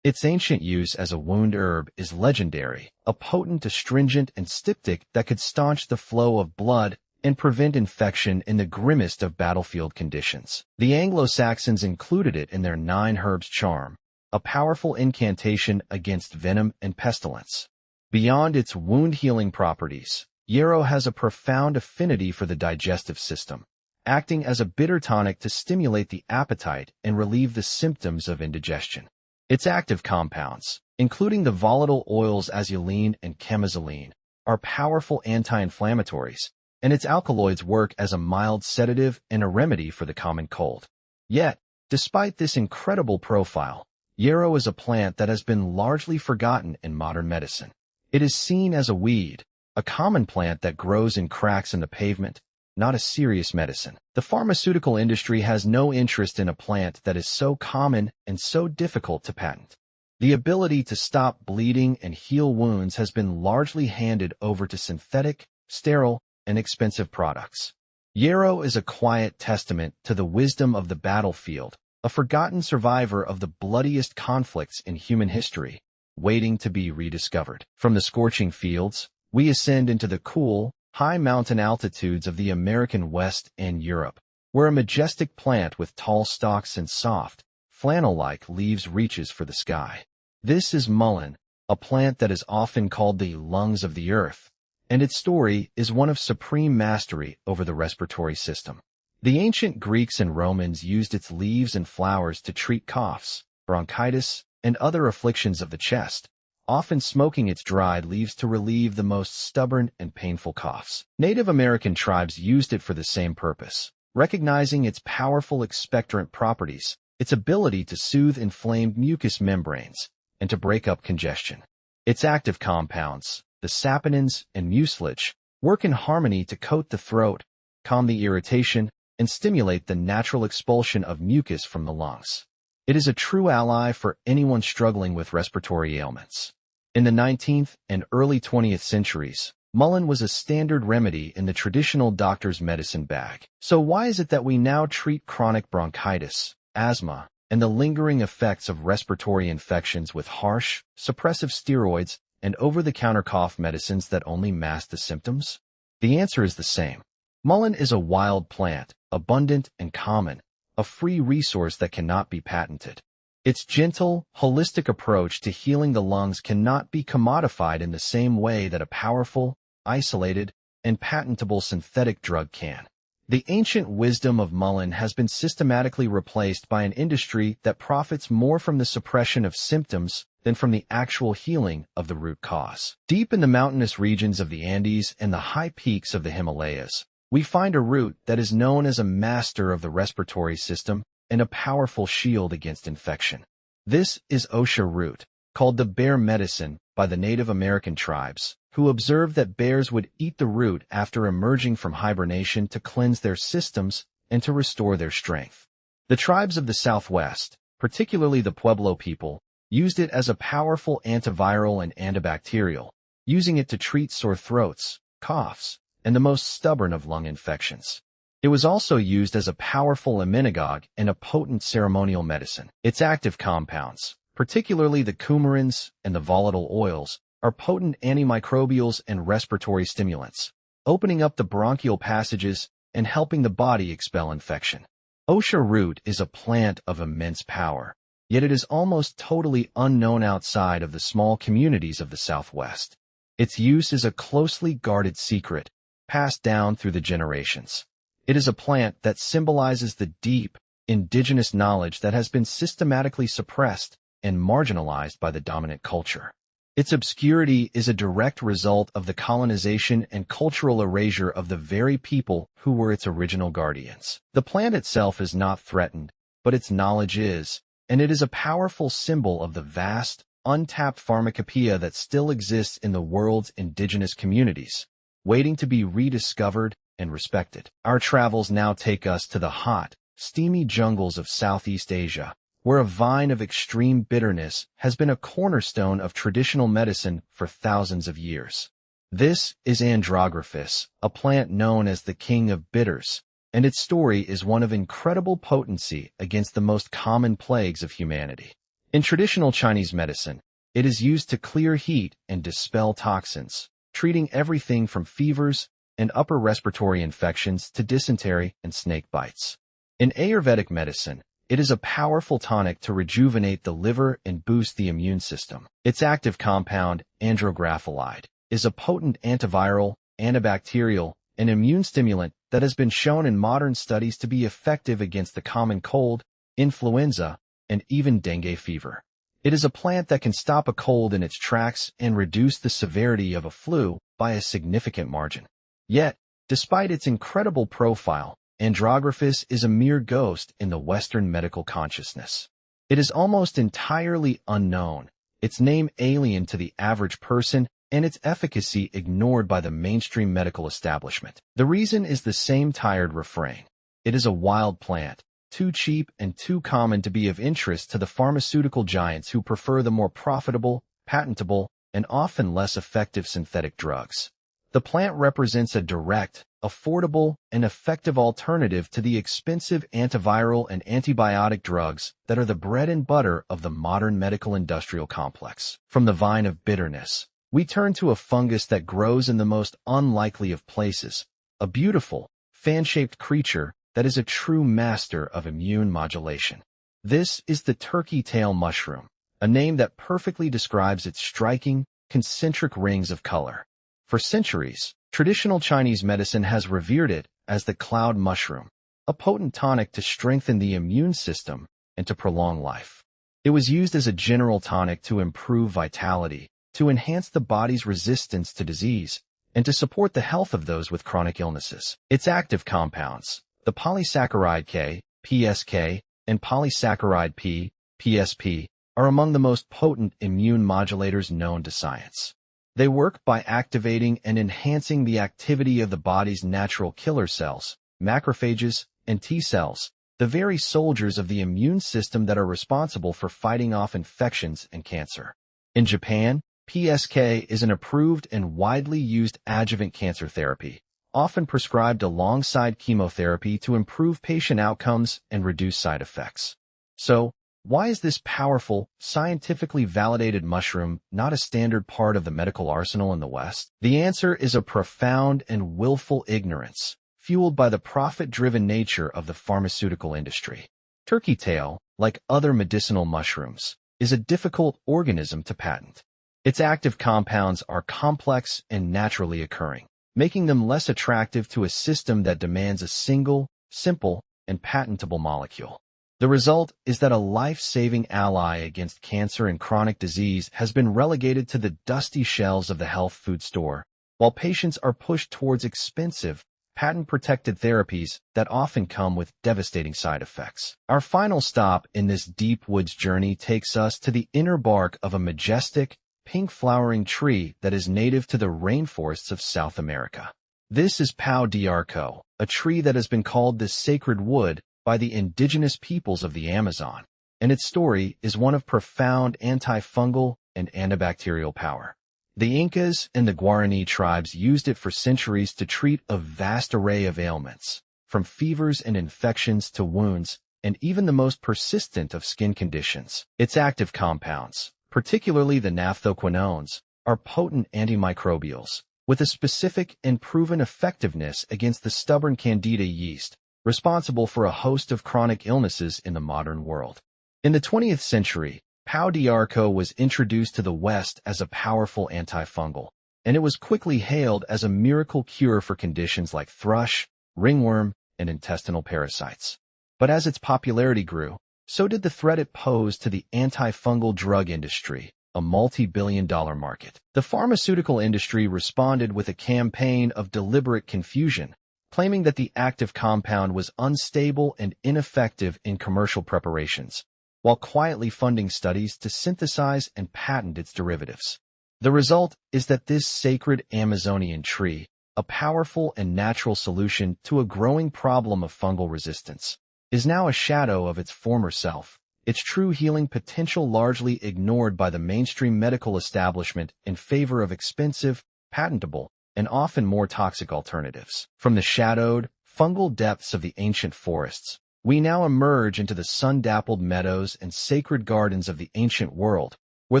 Its ancient use as a wound herb is legendary, a potent astringent and styptic that could staunch the flow of blood and prevent infection in the grimmest of battlefield conditions. The Anglo-Saxons included it in their 9 herbs charm, a powerful incantation against venom and pestilence. Beyond its wound-healing properties, yarrow has a profound affinity for the digestive system, acting as a bitter tonic to stimulate the appetite and relieve the symptoms of indigestion. Its active compounds, including the volatile oils azulene and chemazoline, are powerful anti-inflammatories, and its alkaloids work as a mild sedative and a remedy for the common cold. Yet, despite this incredible profile, yarrow is a plant that has been largely forgotten in modern medicine. It is seen as a weed, a common plant that grows in cracks in the pavement, not a serious medicine. The pharmaceutical industry has no interest in a plant that is so common and so difficult to patent. The ability to stop bleeding and heal wounds has been largely handed over to synthetic, sterile, and expensive products. Yarrow is a quiet testament to the wisdom of the battlefield, a forgotten survivor of the bloodiest conflicts in human history, waiting to be rediscovered. From the scorching fields, we ascend into the cool, high mountain altitudes of the American West and Europe, where a majestic plant with tall stalks and soft, flannel-like leaves reaches for the sky. This is mullein, a plant that is often called the lungs of the earth, and its story is one of supreme mastery over the respiratory system. The ancient Greeks and Romans used its leaves and flowers to treat coughs, bronchitis, and other afflictions of the chest, often smoking its dried leaves to relieve the most stubborn and painful coughs. Native American tribes used it for the same purpose, recognizing its powerful expectorant properties, its ability to soothe inflamed mucous membranes, and to break up congestion. Its active compounds, the saponins and mucilage, work in harmony to coat the throat, calm the irritation, and stimulate the natural expulsion of mucus from the lungs. It is a true ally for anyone struggling with respiratory ailments. In the 19th and early 20th centuries, mullein was a standard remedy in the traditional doctor's medicine bag. So why is it that we now treat chronic bronchitis, asthma, and the lingering effects of respiratory infections with harsh, suppressive steroids and over-the-counter cough medicines that only mask the symptoms? The answer is the same. Mullein is a wild plant, abundant and common, a free resource that cannot be patented. Its gentle, holistic approach to healing the lungs cannot be commodified in the same way that a powerful, isolated, and patentable synthetic drug can. The ancient wisdom of mullein has been systematically replaced by an industry that profits more from the suppression of symptoms than from the actual healing of the root cause. Deep in the mountainous regions of the Andes and the high peaks of the Himalayas, we find a root that is known as a master of the respiratory system and a powerful shield against infection. This is Osha root, called the bear medicine by the Native American tribes, who observed that bears would eat the root after emerging from hibernation to cleanse their systems and to restore their strength. The tribes of the Southwest, particularly the Pueblo people, used it as a powerful antiviral and antibacterial, using it to treat sore throats, coughs, and the most stubborn of lung infections. It was also used as a powerful emmenagogue and a potent ceremonial medicine. Its active compounds, particularly the coumarins and the volatile oils, are potent antimicrobials and respiratory stimulants, opening up the bronchial passages and helping the body expel infection. Osha root is a plant of immense power, yet it is almost totally unknown outside of the small communities of the Southwest. Its use is a closely guarded secret, passed down through the generations. It is a plant that symbolizes the deep, indigenous knowledge that has been systematically suppressed and marginalized by the dominant culture. Its obscurity is a direct result of the colonization and cultural erasure of the very people who were its original guardians. The plant itself is not threatened, but its knowledge is, and it is a powerful symbol of the vast, untapped pharmacopoeia that still exists in the world's indigenous communities, waiting to be rediscovered and respected. Our travels now take us to the hot, steamy jungles of Southeast Asia, where a vine of extreme bitterness has been a cornerstone of traditional medicine for thousands of years. This is Andrographis, a plant known as the king of bitters, and its story is one of incredible potency against the most common plagues of humanity. In traditional Chinese medicine, it is used to clear heat and dispel toxins, treating everything from fevers and upper respiratory infections to dysentery and snake bites. In Ayurvedic medicine, it is a powerful tonic to rejuvenate the liver and boost the immune system. Its active compound, andrographolide, is a potent antiviral, antibacterial, and immune stimulant that has been shown in modern studies to be effective against the common cold, influenza, and even dengue fever. It is a plant that can stop a cold in its tracks and reduce the severity of a flu by a significant margin. Yet, despite its incredible profile, Andrographis is a mere ghost in the Western medical consciousness. It is almost entirely unknown, its name alien to the average person, and its efficacy ignored by the mainstream medical establishment. The reason is the same tired refrain. It is a wild plant, too cheap and too common to be of interest to the pharmaceutical giants who prefer the more profitable, patentable, and often less effective synthetic drugs. The plant represents a direct, affordable, and effective alternative to the expensive antiviral and antibiotic drugs that are the bread and butter of the modern medical industrial complex. From the vine of bitterness, we turn to a fungus that grows in the most unlikely of places, a beautiful, fan-shaped creature that is a true master of immune modulation. This is the turkey tail mushroom, a name that perfectly describes its striking, concentric rings of color. For centuries, traditional Chinese medicine has revered it as the cloud mushroom, a potent tonic to strengthen the immune system and to prolong life. It was used as a general tonic to improve vitality, to enhance the body's resistance to disease, and to support the health of those with chronic illnesses. Its active compounds, the polysaccharide K, PSK, and polysaccharide P, PSP, are among the most potent immune modulators known to science. They work by activating and enhancing the activity of the body's natural killer cells, macrophages, and T cells, the very soldiers of the immune system that are responsible for fighting off infections and cancer. In Japan, PSK is an approved and widely used adjuvant cancer therapy, often prescribed alongside chemotherapy to improve patient outcomes and reduce side effects. So, why is this powerful, scientifically validated mushroom not a standard part of the medical arsenal in the West? The answer is a profound and willful ignorance. fueled by the profit-driven nature of the pharmaceutical industry. Turkey tail, like other medicinal mushrooms, is a difficult organism to patent. Its active compounds are complex and naturally occurring, making them less attractive to a system that demands a single, simple, and patentable molecule. The result is that a life-saving ally against cancer and chronic disease has been relegated to the dusty shelves of the health food store, while patients are pushed towards expensive, patent-protected therapies that often come with devastating side effects. Our final stop in this deep woods journey takes us to the inner bark of a majestic, pink-flowering tree that is native to the rainforests of South America. This is Pau d'Arco, a tree that has been called the sacred wood by the indigenous peoples of the Amazon, and its story is one of profound antifungal and antibacterial power. The Incas and the Guarani tribes used it for centuries to treat a vast array of ailments, from fevers and infections to wounds, and even the most persistent of skin conditions. Its active compounds, particularly the naphthoquinones, are potent antimicrobials, with a specific and proven effectiveness against the stubborn Candida yeast, responsible for a host of chronic illnesses in the modern world. In the 20th century, Pau d'Arco was introduced to the West as a powerful antifungal, and it was quickly hailed as a miracle cure for conditions like thrush, ringworm, and intestinal parasites. But as its popularity grew, so did the threat it posed to the antifungal drug industry, a multi-billion-dollar market. The pharmaceutical industry responded with a campaign of deliberate confusion, claiming that the active compound was unstable and ineffective in commercial preparations, while quietly funding studies to synthesize and patent its derivatives. The result is that this sacred Amazonian tree, a powerful and natural solution to a growing problem of fungal resistance, is now a shadow of its former self, its true healing potential largely ignored by the mainstream medical establishment in favor of expensive, patentable, and often more toxic alternatives. From the shadowed, fungal depths of the ancient forests, we now emerge into the sun-dappled meadows and sacred gardens of the ancient world, where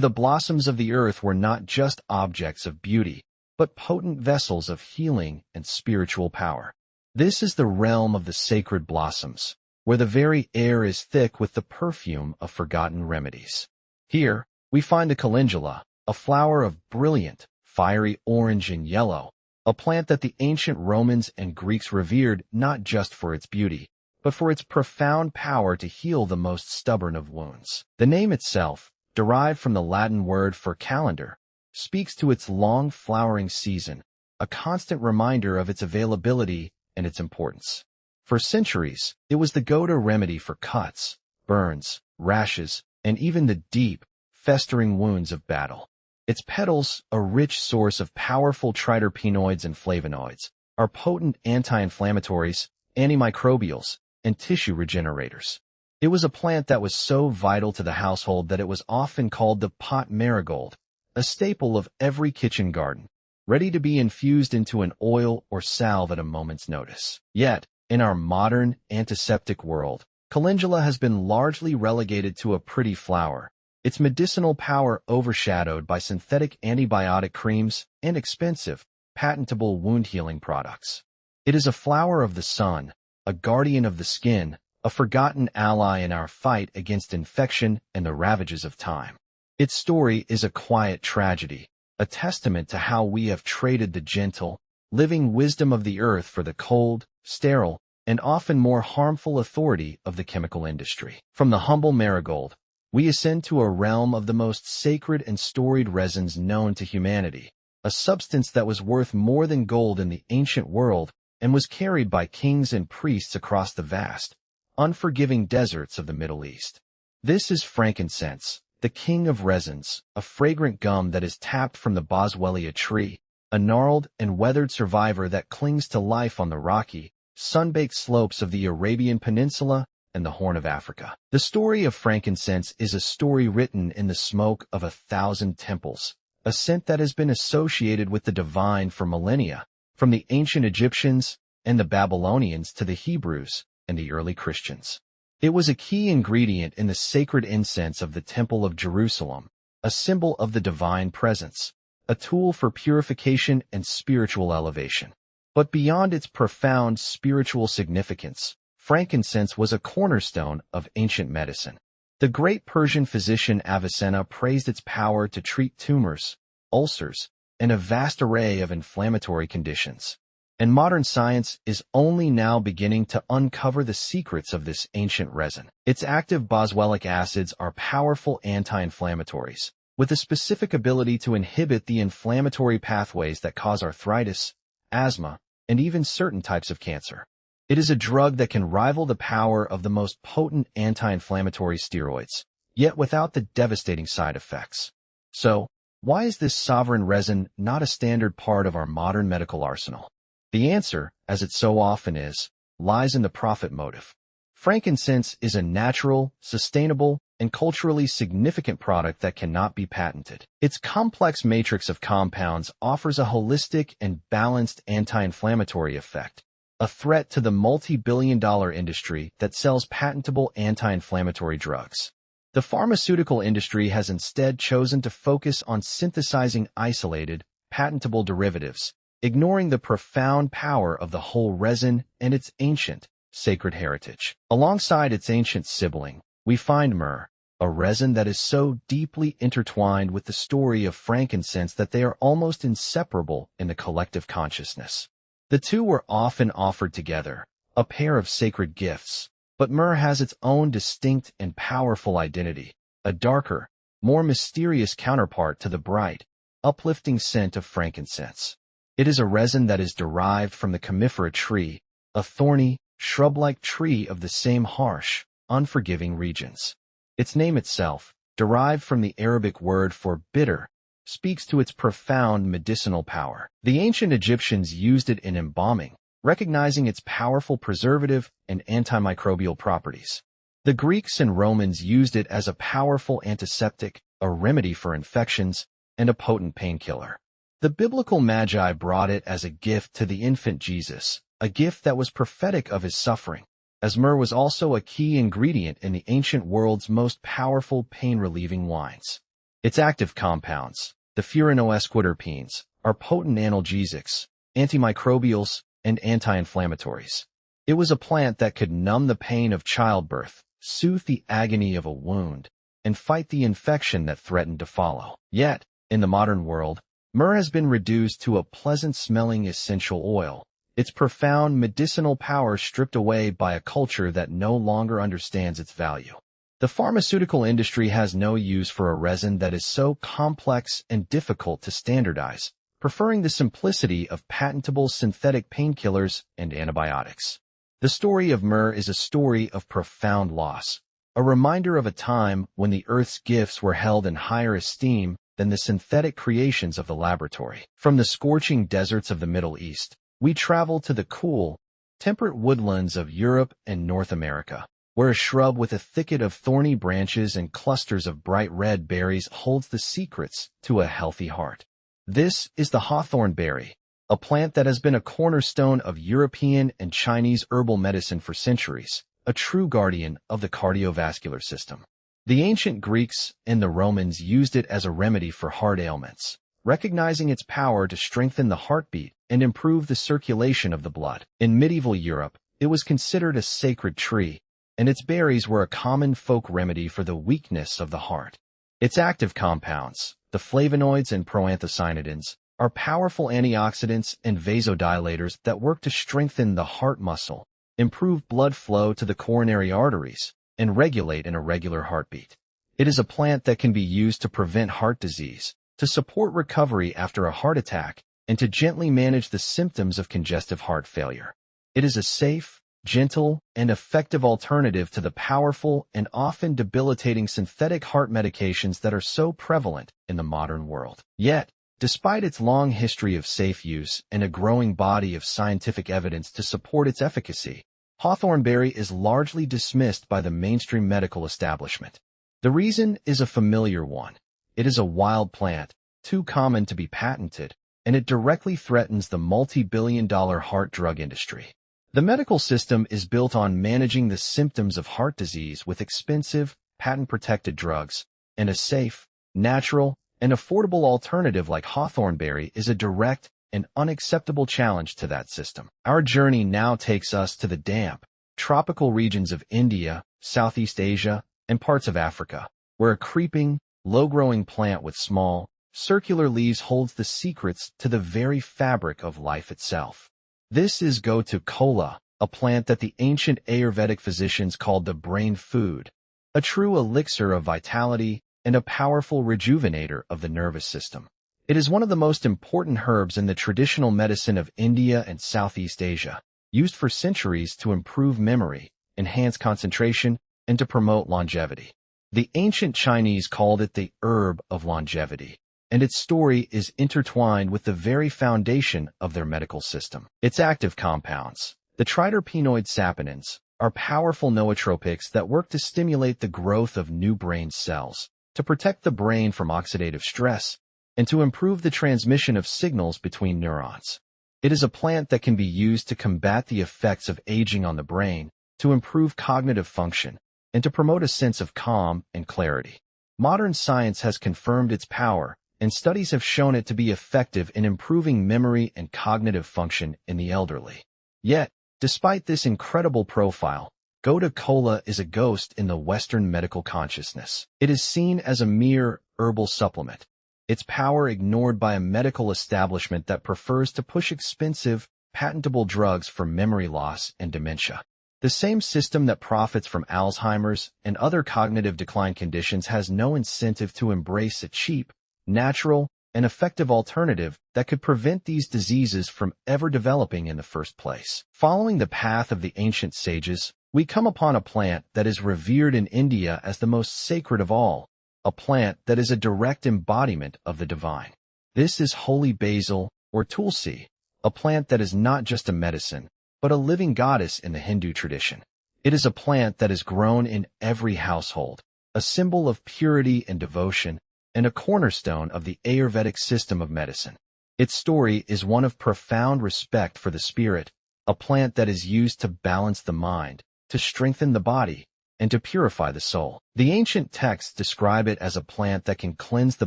the blossoms of the earth were not just objects of beauty, but potent vessels of healing and spiritual power. This is the realm of the sacred blossoms, where the very air is thick with the perfume of forgotten remedies. Here, we find the calendula, a flower of brilliant, fiery orange and yellow, a plant that the ancient Romans and Greeks revered not just for its beauty, but for its profound power to heal the most stubborn of wounds. The name itself, derived from the Latin word for calendar, speaks to its long flowering season, a constant reminder of its availability and its importance. For centuries, it was the go-to remedy for cuts, burns, rashes, and even the deep, festering wounds of battle. Its petals, a rich source of powerful triterpenoids and flavonoids, are potent anti-inflammatories, antimicrobials, and tissue regenerators. It was a plant that was so vital to the household that it was often called the pot marigold, a staple of every kitchen garden, ready to be infused into an oil or salve at a moment's notice. Yet, in our modern, antiseptic world, calendula has been largely relegated to a pretty flower, its medicinal power overshadowed by synthetic antibiotic creams and expensive, patentable wound-healing products. It is a flower of the sun, a guardian of the skin, a forgotten ally in our fight against infection and the ravages of time. Its story is a quiet tragedy, a testament to how we have traded the gentle, living wisdom of the earth for the cold, sterile, and often more harmful authority of the chemical industry. From the humble marigold, we ascend to a realm of the most sacred and storied resins known to humanity, a substance that was worth more than gold in the ancient world and was carried by kings and priests across the vast, unforgiving deserts of the Middle East. This is frankincense, the king of resins, a fragrant gum that is tapped from the boswellia tree, a gnarled and weathered survivor that clings to life on the rocky, sun-baked slopes of the Arabian Peninsula and the Horn of Africa. The story of frankincense is a story written in the smoke of 1,000 temples, a scent that has been associated with the divine for millennia, from the ancient Egyptians and the Babylonians to the Hebrews and the early Christians. It was a key ingredient in the sacred incense of the Temple of Jerusalem, a symbol of the divine presence, a tool for purification and spiritual elevation. But beyond its profound spiritual significance, frankincense was a cornerstone of ancient medicine. The great Persian physician Avicenna praised its power to treat tumors, ulcers, and a vast array of inflammatory conditions. And modern science is only now beginning to uncover the secrets of this ancient resin. Its active boswellic acids are powerful anti-inflammatories, with a specific ability to inhibit the inflammatory pathways that cause arthritis, asthma, and even certain types of cancer. It is a drug that can rival the power of the most potent anti-inflammatory steroids, yet without the devastating side effects. So, why is this sovereign resin not a standard part of our modern medical arsenal? The answer, as it so often is, lies in the profit motive. Frankincense is a natural, sustainable, and culturally significant product that cannot be patented. Its complex matrix of compounds offers a holistic and balanced anti-inflammatory effect, a threat to the multi-billion-dollar industry that sells patentable anti-inflammatory drugs. The pharmaceutical industry has instead chosen to focus on synthesizing isolated, patentable derivatives, ignoring the profound power of the whole resin and its ancient, sacred heritage. Alongside its ancient sibling, we find myrrh, a resin that is so deeply intertwined with the story of frankincense that they are almost inseparable in the collective consciousness. The two were often offered together, a pair of sacred gifts, but myrrh has its own distinct and powerful identity, a darker, more mysterious counterpart to the bright, uplifting scent of frankincense. It is a resin that is derived from the Commiphora tree, a thorny, shrub-like tree of the same harsh, unforgiving regions. Its name itself, derived from the Arabic word for bitter, speaks to its profound medicinal power. The ancient Egyptians used it in embalming, recognizing its powerful preservative and antimicrobial properties. The Greeks and Romans used it as a powerful antiseptic, a remedy for infections, and a potent painkiller. The biblical Magi brought it as a gift to the infant Jesus, a gift that was prophetic of his suffering, as myrrh was also a key ingredient in the ancient world's most powerful pain-relieving wines. Its active compounds, the furanoesquiterpenes, are potent analgesics, antimicrobials, and anti-inflammatories. It was a plant that could numb the pain of childbirth, soothe the agony of a wound, and fight the infection that threatened to follow. Yet, in the modern world, myrrh has been reduced to a pleasant-smelling essential oil, its profound medicinal power stripped away by a culture that no longer understands its value. The pharmaceutical industry has no use for a resin that is so complex and difficult to standardize, preferring the simplicity of patentable synthetic painkillers and antibiotics. The story of myrrh is a story of profound loss, a reminder of a time when the earth's gifts were held in higher esteem than the synthetic creations of the laboratory. From the scorching deserts of the Middle East, we travel to the cool, temperate woodlands of Europe and North America, where a shrub with a thicket of thorny branches and clusters of bright red berries holds the secrets to a healthy heart. This is the hawthorn berry, a plant that has been a cornerstone of European and Chinese herbal medicine for centuries, a true guardian of the cardiovascular system. The ancient Greeks and the Romans used it as a remedy for heart ailments, recognizing its power to strengthen the heartbeat and improve the circulation of the blood. In medieval Europe, it was considered a sacred tree, and its berries were a common folk remedy for the weakness of the heart. Its active compounds, the flavonoids and proanthocyanidins, are powerful antioxidants and vasodilators that work to strengthen the heart muscle, improve blood flow to the coronary arteries, and regulate an irregular heartbeat. It is a plant that can be used to prevent heart disease, to support recovery after a heart attack, and to gently manage the symptoms of congestive heart failure. It is a safe, gentle, and effective alternative to the powerful and often debilitating synthetic heart medications that are so prevalent in the modern world. Yet, despite its long history of safe use and a growing body of scientific evidence to support its efficacy, hawthornberry is largely dismissed by the mainstream medical establishment. The reason is a familiar one. It is a wild plant, too common to be patented, and it directly threatens the multi-billion-dollar heart drug industry. The medical system is built on managing the symptoms of heart disease with expensive, patent-protected drugs, and a safe, natural, and affordable alternative like hawthornberry is a direct, an unacceptable challenge to that system. Our journey now takes us to the damp, tropical regions of India, Southeast Asia, and parts of Africa, where a creeping, low-growing plant with small, circular leaves holds the secrets to the very fabric of life itself. This is Gotu kola, a plant that the ancient Ayurvedic physicians called the brain food, a true elixir of vitality and a powerful rejuvenator of the nervous system. It is one of the most important herbs in the traditional medicine of India and Southeast Asia, used for centuries to improve memory, enhance concentration, and to promote longevity. The ancient Chinese called it the herb of longevity, and its story is intertwined with the very foundation of their medical system. Its active compounds, the triterpenoid saponins, are powerful nootropics that work to stimulate the growth of new brain cells, to protect the brain from oxidative stress, and to improve the transmission of signals between neurons. It is a plant that can be used to combat the effects of aging on the brain, to improve cognitive function, and to promote a sense of calm and clarity. Modern science has confirmed its power, and studies have shown it to be effective in improving memory and cognitive function in the elderly. Yet, despite this incredible profile, Gotu kola is a ghost in the Western medical consciousness. It is seen as a mere herbal supplement, its power ignored by a medical establishment that prefers to push expensive, patentable drugs for memory loss and dementia. The same system that profits from Alzheimer's and other cognitive decline conditions has no incentive to embrace a cheap, natural, and effective alternative that could prevent these diseases from ever developing in the first place. Following the path of the ancient sages, we come upon a plant that is revered in India as the most sacred of all, a plant that is a direct embodiment of the divine. This is holy basil, or tulsi, a plant that is not just a medicine, but a living goddess in the Hindu tradition. It is a plant that is grown in every household, a symbol of purity and devotion, and a cornerstone of the Ayurvedic system of medicine. Its story is one of profound respect for the spirit, a plant that is used to balance the mind, to strengthen the body, and to purify the soul. The ancient texts describe it as a plant that can cleanse the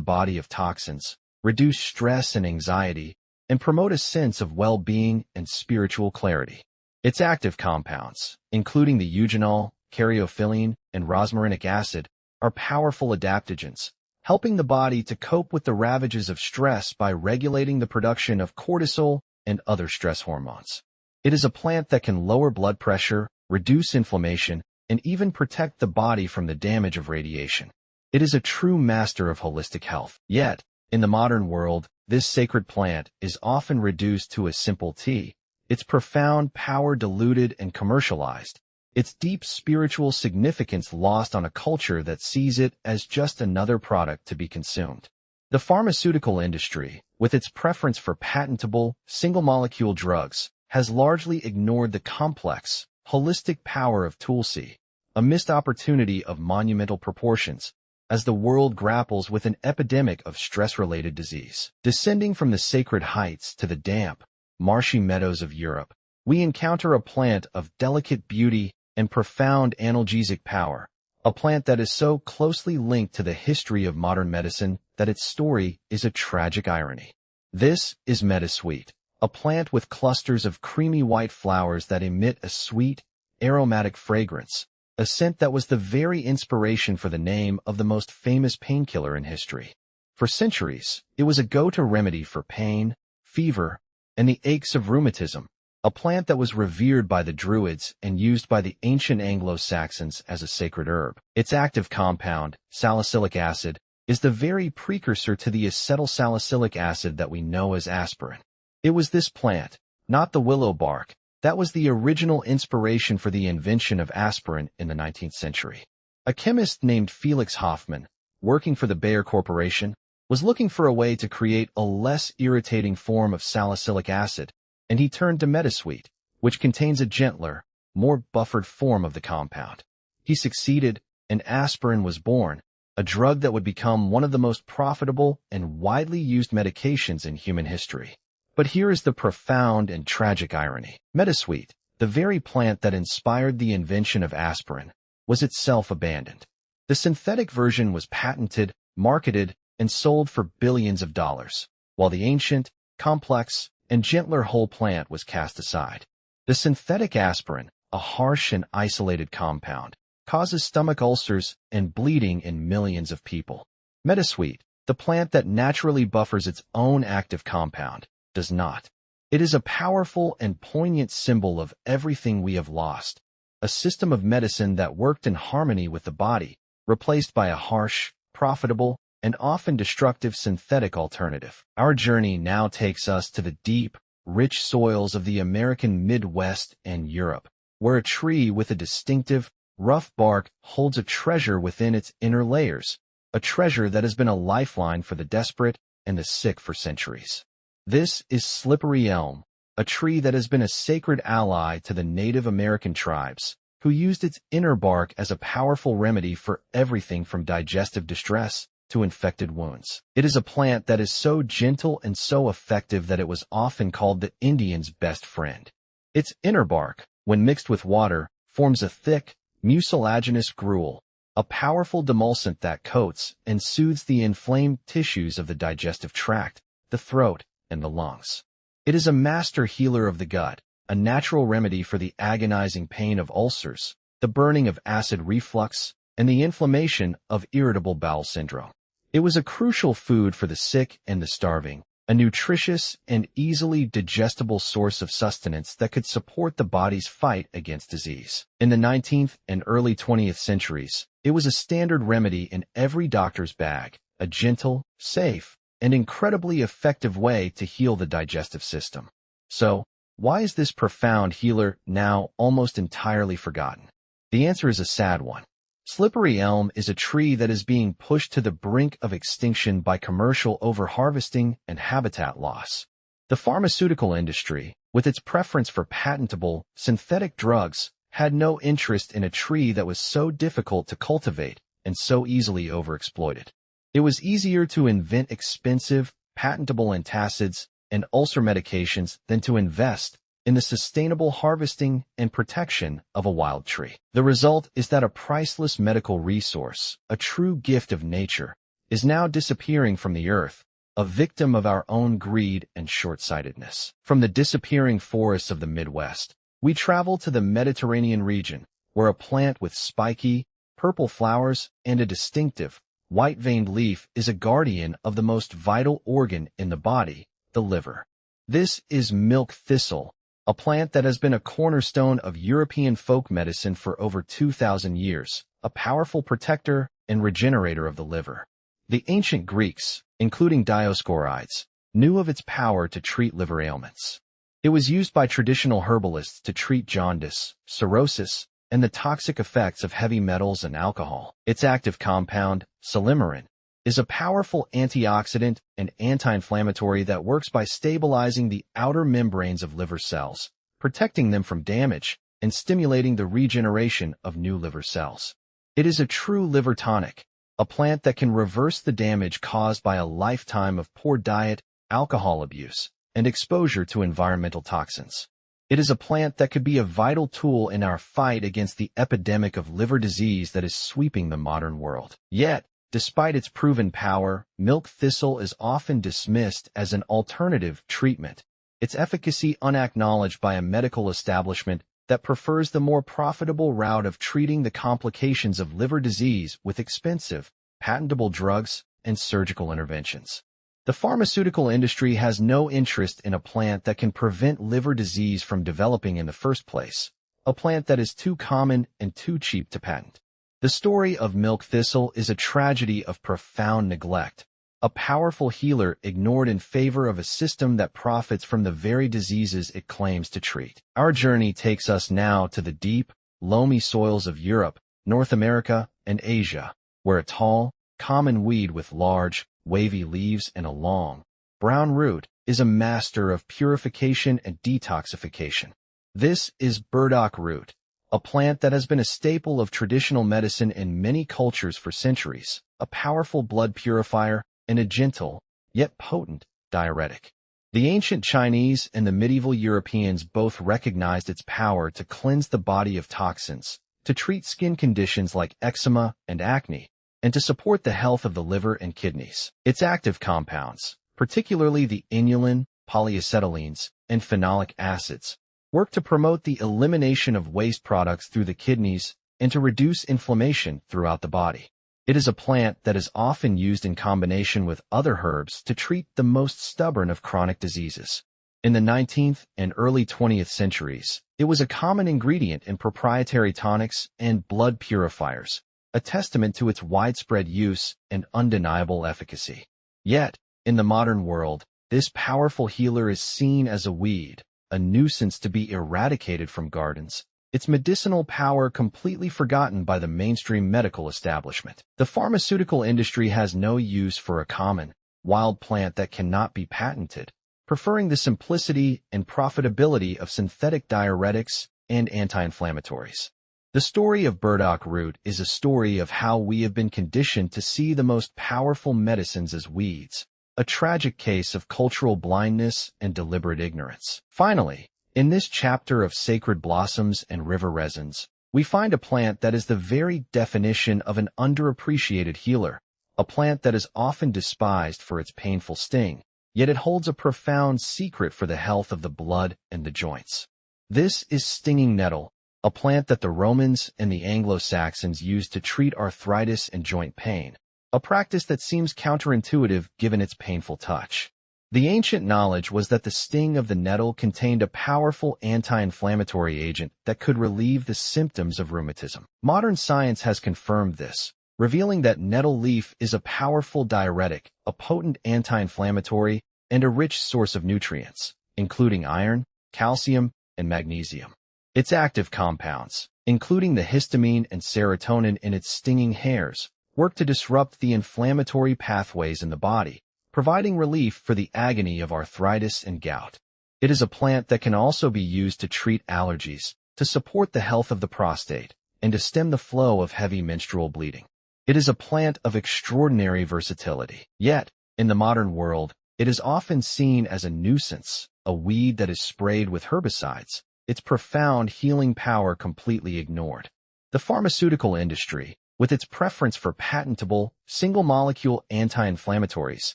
body of toxins, reduce stress and anxiety, and promote a sense of well-being and spiritual clarity. Its active compounds, including the eugenol, caryophyllene, and rosmarinic acid, are powerful adaptogens, helping the body to cope with the ravages of stress by regulating the production of cortisol and other stress hormones. It is a plant that can lower blood pressure, reduce inflammation, and even protect the body from the damage of radiation. It is a true master of holistic health. Yet, in the modern world, this sacred plant is often reduced to a simple tea, its profound power diluted and commercialized, its deep spiritual significance lost on a culture that sees it as just another product to be consumed. The pharmaceutical industry, with its preference for patentable, single-molecule drugs, has largely ignored the complex, holistic power of tulsi, a missed opportunity of monumental proportions, as the world grapples with an epidemic of stress-related disease. Descending from the sacred heights to the damp, marshy meadows of Europe, we encounter a plant of delicate beauty and profound analgesic power, a plant that is so closely linked to the history of modern medicine that its story is a tragic irony. This is meadowsweet, a plant with clusters of creamy white flowers that emit a sweet, aromatic fragrance, a scent that was the very inspiration for the name of the most famous painkiller in history. For centuries, it was a go-to remedy for pain, fever, and the aches of rheumatism, a plant that was revered by the Druids and used by the ancient Anglo-Saxons as a sacred herb. Its active compound, salicylic acid, is the very precursor to the acetylsalicylic acid that we know as aspirin. It was this plant, not the willow bark, that was the original inspiration for the invention of aspirin in the 19th century. A chemist named Felix Hoffmann, working for the Bayer Corporation, was looking for a way to create a less irritating form of salicylic acid, and he turned to meadowsweet, which contains a gentler, more buffered form of the compound. He succeeded, and aspirin was born, a drug that would become one of the most profitable and widely used medications in human history. But here is the profound and tragic irony. Meadowsweet, the very plant that inspired the invention of aspirin, was itself abandoned. The synthetic version was patented, marketed, and sold for billions of dollars, while the ancient, complex, and gentler whole plant was cast aside. The synthetic aspirin, a harsh and isolated compound, causes stomach ulcers and bleeding in millions of people. Metasweet, the plant that naturally buffers its own active compound, does not. It is a powerful and poignant symbol of everything we have lost, a system of medicine that worked in harmony with the body, replaced by a harsh, profitable, and often destructive synthetic alternative. Our journey now takes us to the deep, rich soils of the American Midwest and Europe, where a tree with a distinctive, rough bark holds a treasure within its inner layers, a treasure that has been a lifeline for the desperate and the sick for centuries. This is slippery elm, a tree that has been a sacred ally to the Native American tribes, who used its inner bark as a powerful remedy for everything from digestive distress to infected wounds. It is a plant that is so gentle and so effective that it was often called the Indian's best friend. Its inner bark, when mixed with water, forms a thick, mucilaginous gruel, a powerful demulcent that coats and soothes the inflamed tissues of the digestive tract, the throat, and the lungs. It is a master healer of the gut, a natural remedy for the agonizing pain of ulcers, the burning of acid reflux, and the inflammation of irritable bowel syndrome. It was a crucial food for the sick and the starving, a nutritious and easily digestible source of sustenance that could support the body's fight against disease. In the 19th and early 20th centuries, it was a standard remedy in every doctor's bag, a gentle, safe, and incredibly effective way to heal the digestive system. So, why is this profound healer now almost entirely forgotten? The answer is a sad one. Slippery elm is a tree that is being pushed to the brink of extinction by commercial overharvesting and habitat loss. The pharmaceutical industry, with its preference for patentable, synthetic drugs, had no interest in a tree that was so difficult to cultivate and so easily overexploited. It was easier to invent expensive, patentable antacids and ulcer medications than to invest in the sustainable harvesting and protection of a wild tree. The result is that a priceless medical resource, a true gift of nature, is now disappearing from the earth, a victim of our own greed and short-sightedness. From the disappearing forests of the Midwest, we travel to the Mediterranean region, where a plant with spiky, purple flowers and a distinctive, white-veined leaf is a guardian of the most vital organ in the body, the liver. This is milk thistle, a plant that has been a cornerstone of European folk medicine for over 2,000 years, a powerful protector and regenerator of the liver. The ancient Greeks, including Dioscorides, knew of its power to treat liver ailments. It was used by traditional herbalists to treat jaundice, cirrhosis, and the toxic effects of heavy metals and alcohol. Its active compound, silymarin, is a powerful antioxidant and anti-inflammatory that works by stabilizing the outer membranes of liver cells, protecting them from damage, and stimulating the regeneration of new liver cells. It is a true liver tonic, a plant that can reverse the damage caused by a lifetime of poor diet, alcohol abuse, and exposure to environmental toxins. It is a plant that could be a vital tool in our fight against the epidemic of liver disease that is sweeping the modern world. Yet, despite its proven power, milk thistle is often dismissed as an alternative treatment, its efficacy unacknowledged by a medical establishment that prefers the more profitable route of treating the complications of liver disease with expensive, patentable drugs and surgical interventions. The pharmaceutical industry has no interest in a plant that can prevent liver disease from developing in the first place, a plant that is too common and too cheap to patent. The story of milk thistle is a tragedy of profound neglect, a powerful healer ignored in favor of a system that profits from the very diseases it claims to treat. Our journey takes us now to the deep, loamy soils of Europe, North America, and Asia, where a tall, common weed with large, wavy leaves and a long, brown root is a master of purification and detoxification. This is burdock root, a plant that has been a staple of traditional medicine in many cultures for centuries, a powerful blood purifier, and a gentle, yet potent, diuretic. The ancient Chinese and the medieval Europeans both recognized its power to cleanse the body of toxins, to treat skin conditions like eczema and acne, and to support the health of the liver and kidneys. Its active compounds, particularly the inulin, polyacetylenes, and phenolic acids, work to promote the elimination of waste products through the kidneys and to reduce inflammation throughout the body. It is a plant that is often used in combination with other herbs to treat the most stubborn of chronic diseases. In the 19th and early 20th centuries, it was a common ingredient in proprietary tonics and blood purifiers, a testament to its widespread use and undeniable efficacy. Yet, in the modern world, this powerful healer is seen as a weed, a nuisance to be eradicated from gardens, its medicinal power completely forgotten by the mainstream medical establishment. The pharmaceutical industry has no use for a common, wild plant that cannot be patented, preferring the simplicity and profitability of synthetic diuretics and anti-inflammatories. The story of burdock root is a story of how we have been conditioned to see the most powerful medicines as weeds, a tragic case of cultural blindness and deliberate ignorance. Finally, in this chapter of sacred blossoms and river resins, we find a plant that is the very definition of an underappreciated healer, a plant that is often despised for its painful sting, yet it holds a profound secret for the health of the blood and the joints. This is stinging nettle, a plant that the Romans and the Anglo-Saxons used to treat arthritis and joint pain, a practice that seems counterintuitive given its painful touch. The ancient knowledge was that the sting of the nettle contained a powerful anti-inflammatory agent that could relieve the symptoms of rheumatism. Modern science has confirmed this, revealing that nettle leaf is a powerful diuretic, a potent anti-inflammatory, and a rich source of nutrients, including iron, calcium, and magnesium. Its active compounds, including the histamine and serotonin in its stinging hairs, work to disrupt the inflammatory pathways in the body, providing relief for the agony of arthritis and gout. It is a plant that can also be used to treat allergies, to support the health of the prostate, and to stem the flow of heavy menstrual bleeding. It is a plant of extraordinary versatility. Yet, in the modern world, it is often seen as a nuisance, a weed that is sprayed with herbicides, its profound healing power completely ignored. The pharmaceutical industry, with its preference for patentable, single-molecule anti-inflammatories,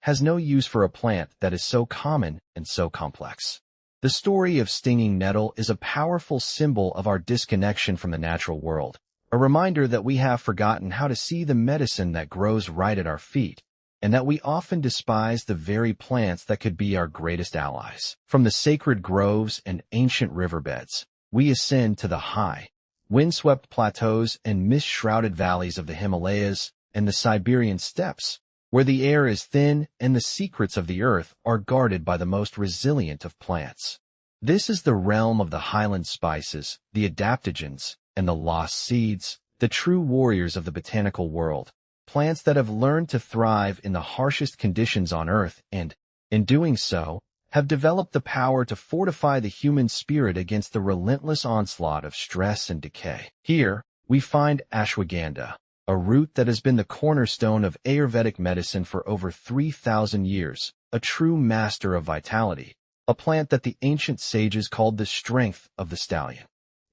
has no use for a plant that is so common and so complex. The story of stinging nettle is a powerful symbol of our disconnection from the natural world, a reminder that we have forgotten how to see the medicine that grows right at our feet, and that we often despise the very plants that could be our greatest allies. From the sacred groves and ancient riverbeds, we ascend to the high, windswept plateaus and mist-shrouded valleys of the Himalayas and the Siberian steppes, where the air is thin and the secrets of the earth are guarded by the most resilient of plants. This is the realm of the highland spices, the adaptogens, and the lost seeds, the true warriors of the botanical world, plants that have learned to thrive in the harshest conditions on earth and, in doing so, have developed the power to fortify the human spirit against the relentless onslaught of stress and decay. Here, we find ashwagandha, a root that has been the cornerstone of Ayurvedic medicine for over 3,000 years, a true master of vitality, a plant that the ancient sages called the strength of the stallion.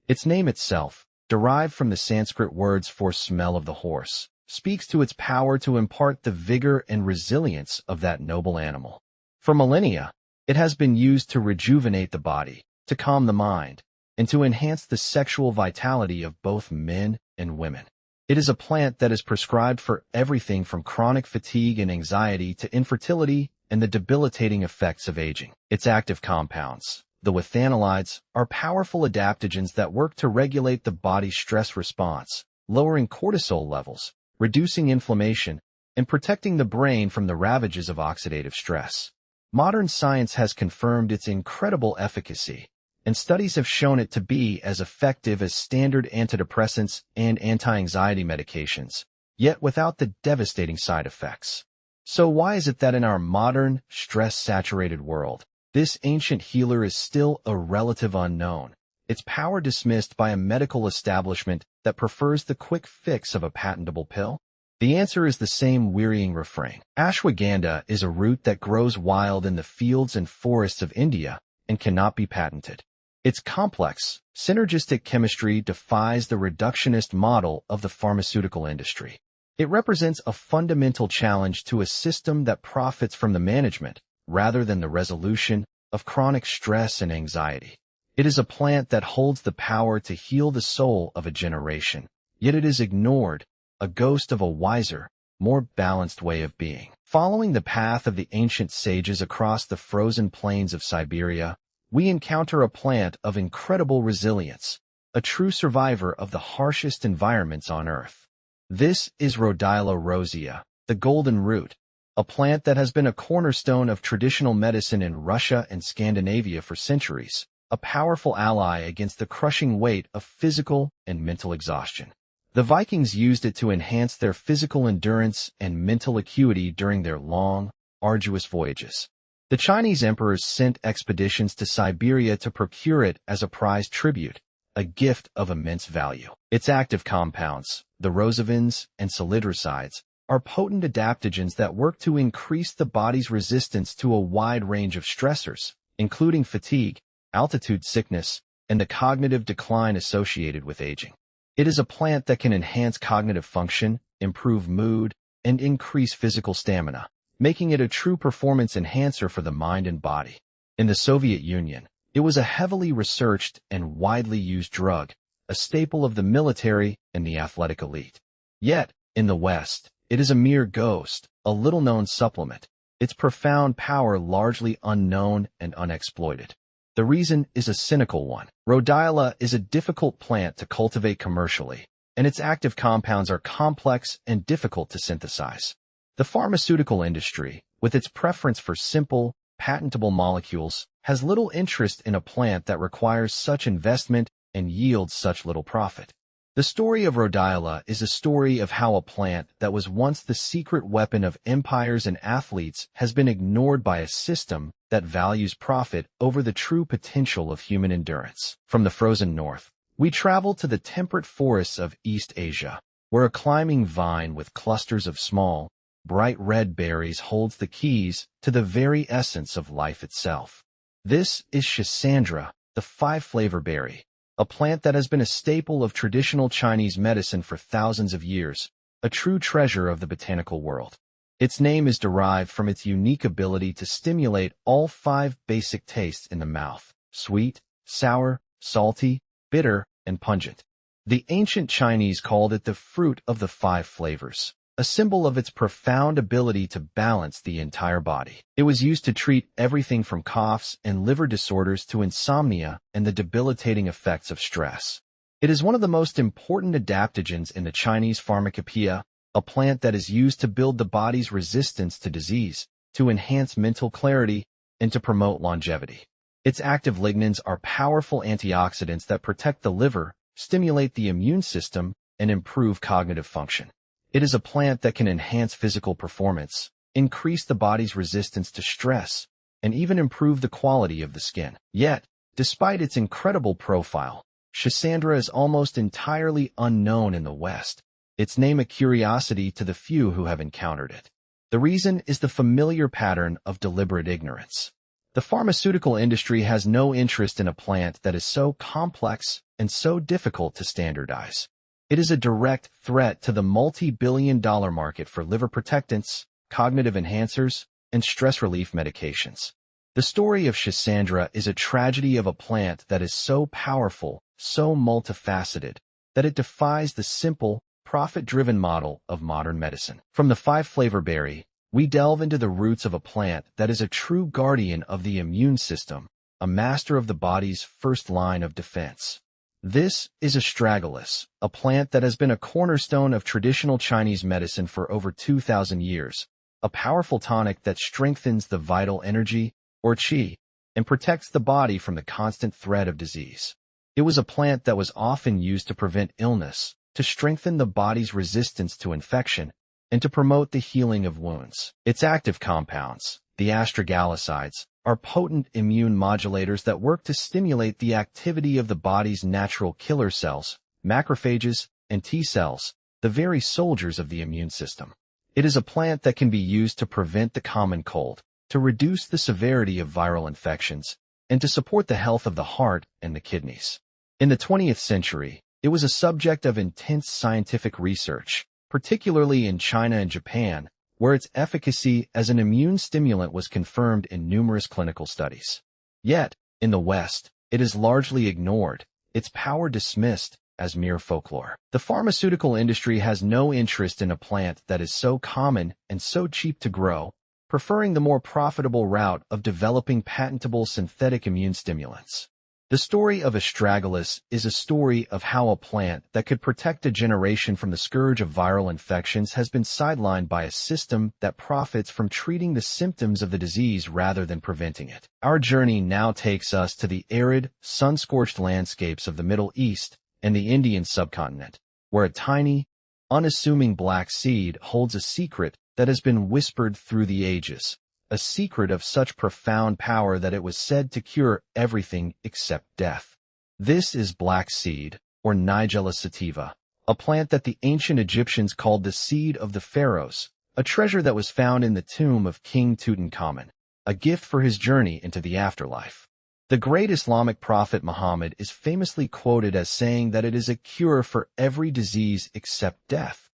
Its name itself, derived from the Sanskrit words for smell of the horse, speaks to its power to impart the vigor and resilience of that noble animal. For millennia, it has been used to rejuvenate the body, to calm the mind, and to enhance the sexual vitality of both men and women. It is a plant that is prescribed for everything from chronic fatigue and anxiety to infertility and the debilitating effects of aging. Its active compounds, the withanolides, are powerful adaptogens that work to regulate the body's stress response, lowering cortisol levels, reducing inflammation, and protecting the brain from the ravages of oxidative stress. Modern science has confirmed its incredible efficacy, and studies have shown it to be as effective as standard antidepressants and anti-anxiety medications, yet without the devastating side effects. So why is it that in our modern, stress-saturated world, this ancient healer is still a relative unknown, its power dismissed by a medical establishment that prefers the quick fix of a patentable pill? The answer is the same wearying refrain. Ashwagandha is a root that grows wild in the fields and forests of India and cannot be patented. Its complex, synergistic chemistry defies the reductionist model of the pharmaceutical industry. It represents a fundamental challenge to a system that profits from the management, rather than the resolution, of chronic stress and anxiety. It is a plant that holds the power to heal the soul of a generation, yet it is ignored, a ghost of a wiser, more balanced way of being. Following the path of the ancient sages across the frozen plains of Siberia, we encounter a plant of incredible resilience, a true survivor of the harshest environments on Earth. This is Rhodiola rosea, the golden root, a plant that has been a cornerstone of traditional medicine in Russia and Scandinavia for centuries, a powerful ally against the crushing weight of physical and mental exhaustion. The Vikings used it to enhance their physical endurance and mental acuity during their long, arduous voyages. The Chinese emperors sent expeditions to Siberia to procure it as a prized tribute, a gift of immense value. Its active compounds, the rosavins and salidrosides, are potent adaptogens that work to increase the body's resistance to a wide range of stressors, including fatigue, altitude sickness, and the cognitive decline associated with aging. It is a plant that can enhance cognitive function, improve mood, and increase physical stamina, making it a true performance enhancer for the mind and body. In the Soviet Union, it was a heavily researched and widely used drug, a staple of the military and the athletic elite. Yet, in the West, it is a mere ghost, a little-known supplement, its profound power largely unknown and unexploited. The reason is a cynical one. Rhodiola is a difficult plant to cultivate commercially, and its active compounds are complex and difficult to synthesize. The pharmaceutical industry, with its preference for simple, patentable molecules, has little interest in a plant that requires such investment and yields such little profit. The story of Rhodiola is a story of how a plant that was once the secret weapon of empires and athletes has been ignored by a system that values profit over the true potential of human endurance. From the frozen north, we travel to the temperate forests of East Asia, where a climbing vine with clusters of small, bright red berries holds the keys to the very essence of life itself. This is Schisandra, the five-flavor berry, a plant that has been a staple of traditional Chinese medicine for thousands of years, a true treasure of the botanical world. Its name is derived from its unique ability to stimulate all five basic tastes in the mouth: sweet, sour, salty, bitter, and pungent. The ancient Chinese called it the fruit of the five flavors, a symbol of its profound ability to balance the entire body. It was used to treat everything from coughs and liver disorders to insomnia and the debilitating effects of stress. It is one of the most important adaptogens in the Chinese pharmacopoeia, a plant that is used to build the body's resistance to disease, to enhance mental clarity, and to promote longevity. Its active lignans are powerful antioxidants that protect the liver, stimulate the immune system, and improve cognitive function. It is a plant that can enhance physical performance, increase the body's resistance to stress, and even improve the quality of the skin. Yet, despite its incredible profile, Schisandra is almost entirely unknown in the West, its name a curiosity to the few who have encountered it. The reason is the familiar pattern of deliberate ignorance. The pharmaceutical industry has no interest in a plant that is so complex and so difficult to standardize. It is a direct threat to the multi-billion-dollar market for liver protectants, cognitive enhancers, and stress relief medications. The story of Schisandra is a tragedy of a plant that is so powerful, so multifaceted, that it defies the simple, profit-driven model of modern medicine. From the five-flavor berry, we delve into the roots of a plant that is a true guardian of the immune system, a master of the body's first line of defense. This is astragalus, a plant that has been a cornerstone of traditional Chinese medicine for over 2,000 years, a powerful tonic that strengthens the vital energy, or qi, and protects the body from the constant threat of disease. It was a plant that was often used to prevent illness, to strengthen the body's resistance to infection, and to promote the healing of wounds. Its active compounds, the astragalosides, are potent immune modulators that work to stimulate the activity of the body's natural killer cells, macrophages, and T cells, the very soldiers of the immune system. It is a plant that can be used to prevent the common cold, to reduce the severity of viral infections, and to support the health of the heart and the kidneys. In the 20th century, it was a subject of intense scientific research, particularly in China and Japan, where its efficacy as an immune stimulant was confirmed in numerous clinical studies. Yet, in the West, it is largely ignored, its power dismissed as mere folklore. The pharmaceutical industry has no interest in a plant that is so common and so cheap to grow, preferring the more profitable route of developing patentable synthetic immune stimulants. The story of astragalus is a story of how a plant that could protect a generation from the scourge of viral infections has been sidelined by a system that profits from treating the symptoms of the disease rather than preventing it. Our journey now takes us to the arid, sun-scorched landscapes of the Middle East and the Indian subcontinent, where a tiny, unassuming black seed holds a secret that has been whispered through the ages. A secret of such profound power that it was said to cure everything except death. This is black seed, or Nigella sativa, a plant that the ancient Egyptians called the seed of the pharaohs, a treasure that was found in the tomb of King Tutankhamun, a gift for his journey into the afterlife. The great Islamic prophet Muhammad is famously quoted as saying that it is a cure for every disease except death,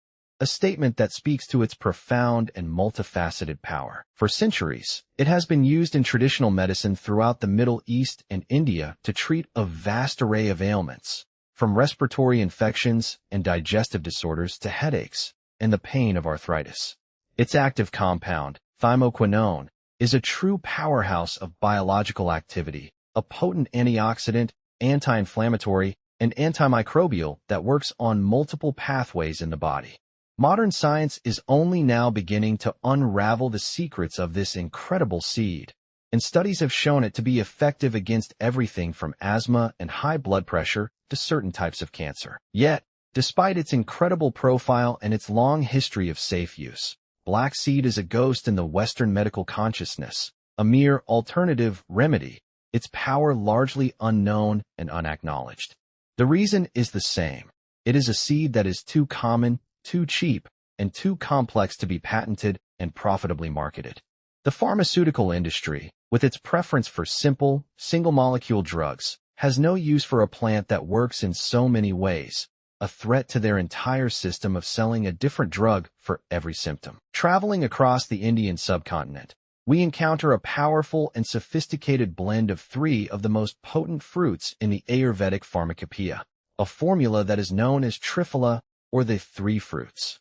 a statement that speaks to its profound and multifaceted power. For centuries, it has been used in traditional medicine throughout the Middle East and India to treat a vast array of ailments, from respiratory infections and digestive disorders to headaches and the pain of arthritis. Its active compound, thymoquinone, is a true powerhouse of biological activity, a potent antioxidant, anti-inflammatory, and antimicrobial that works on multiple pathways in the body. Modern science is only now beginning to unravel the secrets of this incredible seed, and studies have shown it to be effective against everything from asthma and high blood pressure to certain types of cancer. Yet, despite its incredible profile and its long history of safe use, black seed is a ghost in the Western medical consciousness, a mere alternative remedy, its power largely unknown and unacknowledged. The reason is the same. It is a seed that is too common, too cheap, and too complex to be patented and profitably marketed. The pharmaceutical industry, with its preference for simple, single-molecule drugs, has no use for a plant that works in so many ways, a threat to their entire system of selling a different drug for every symptom. Traveling across the Indian subcontinent, we encounter a powerful and sophisticated blend of three of the most potent fruits in the Ayurvedic pharmacopoeia, a formula that is known as Triphala, or the three fruits.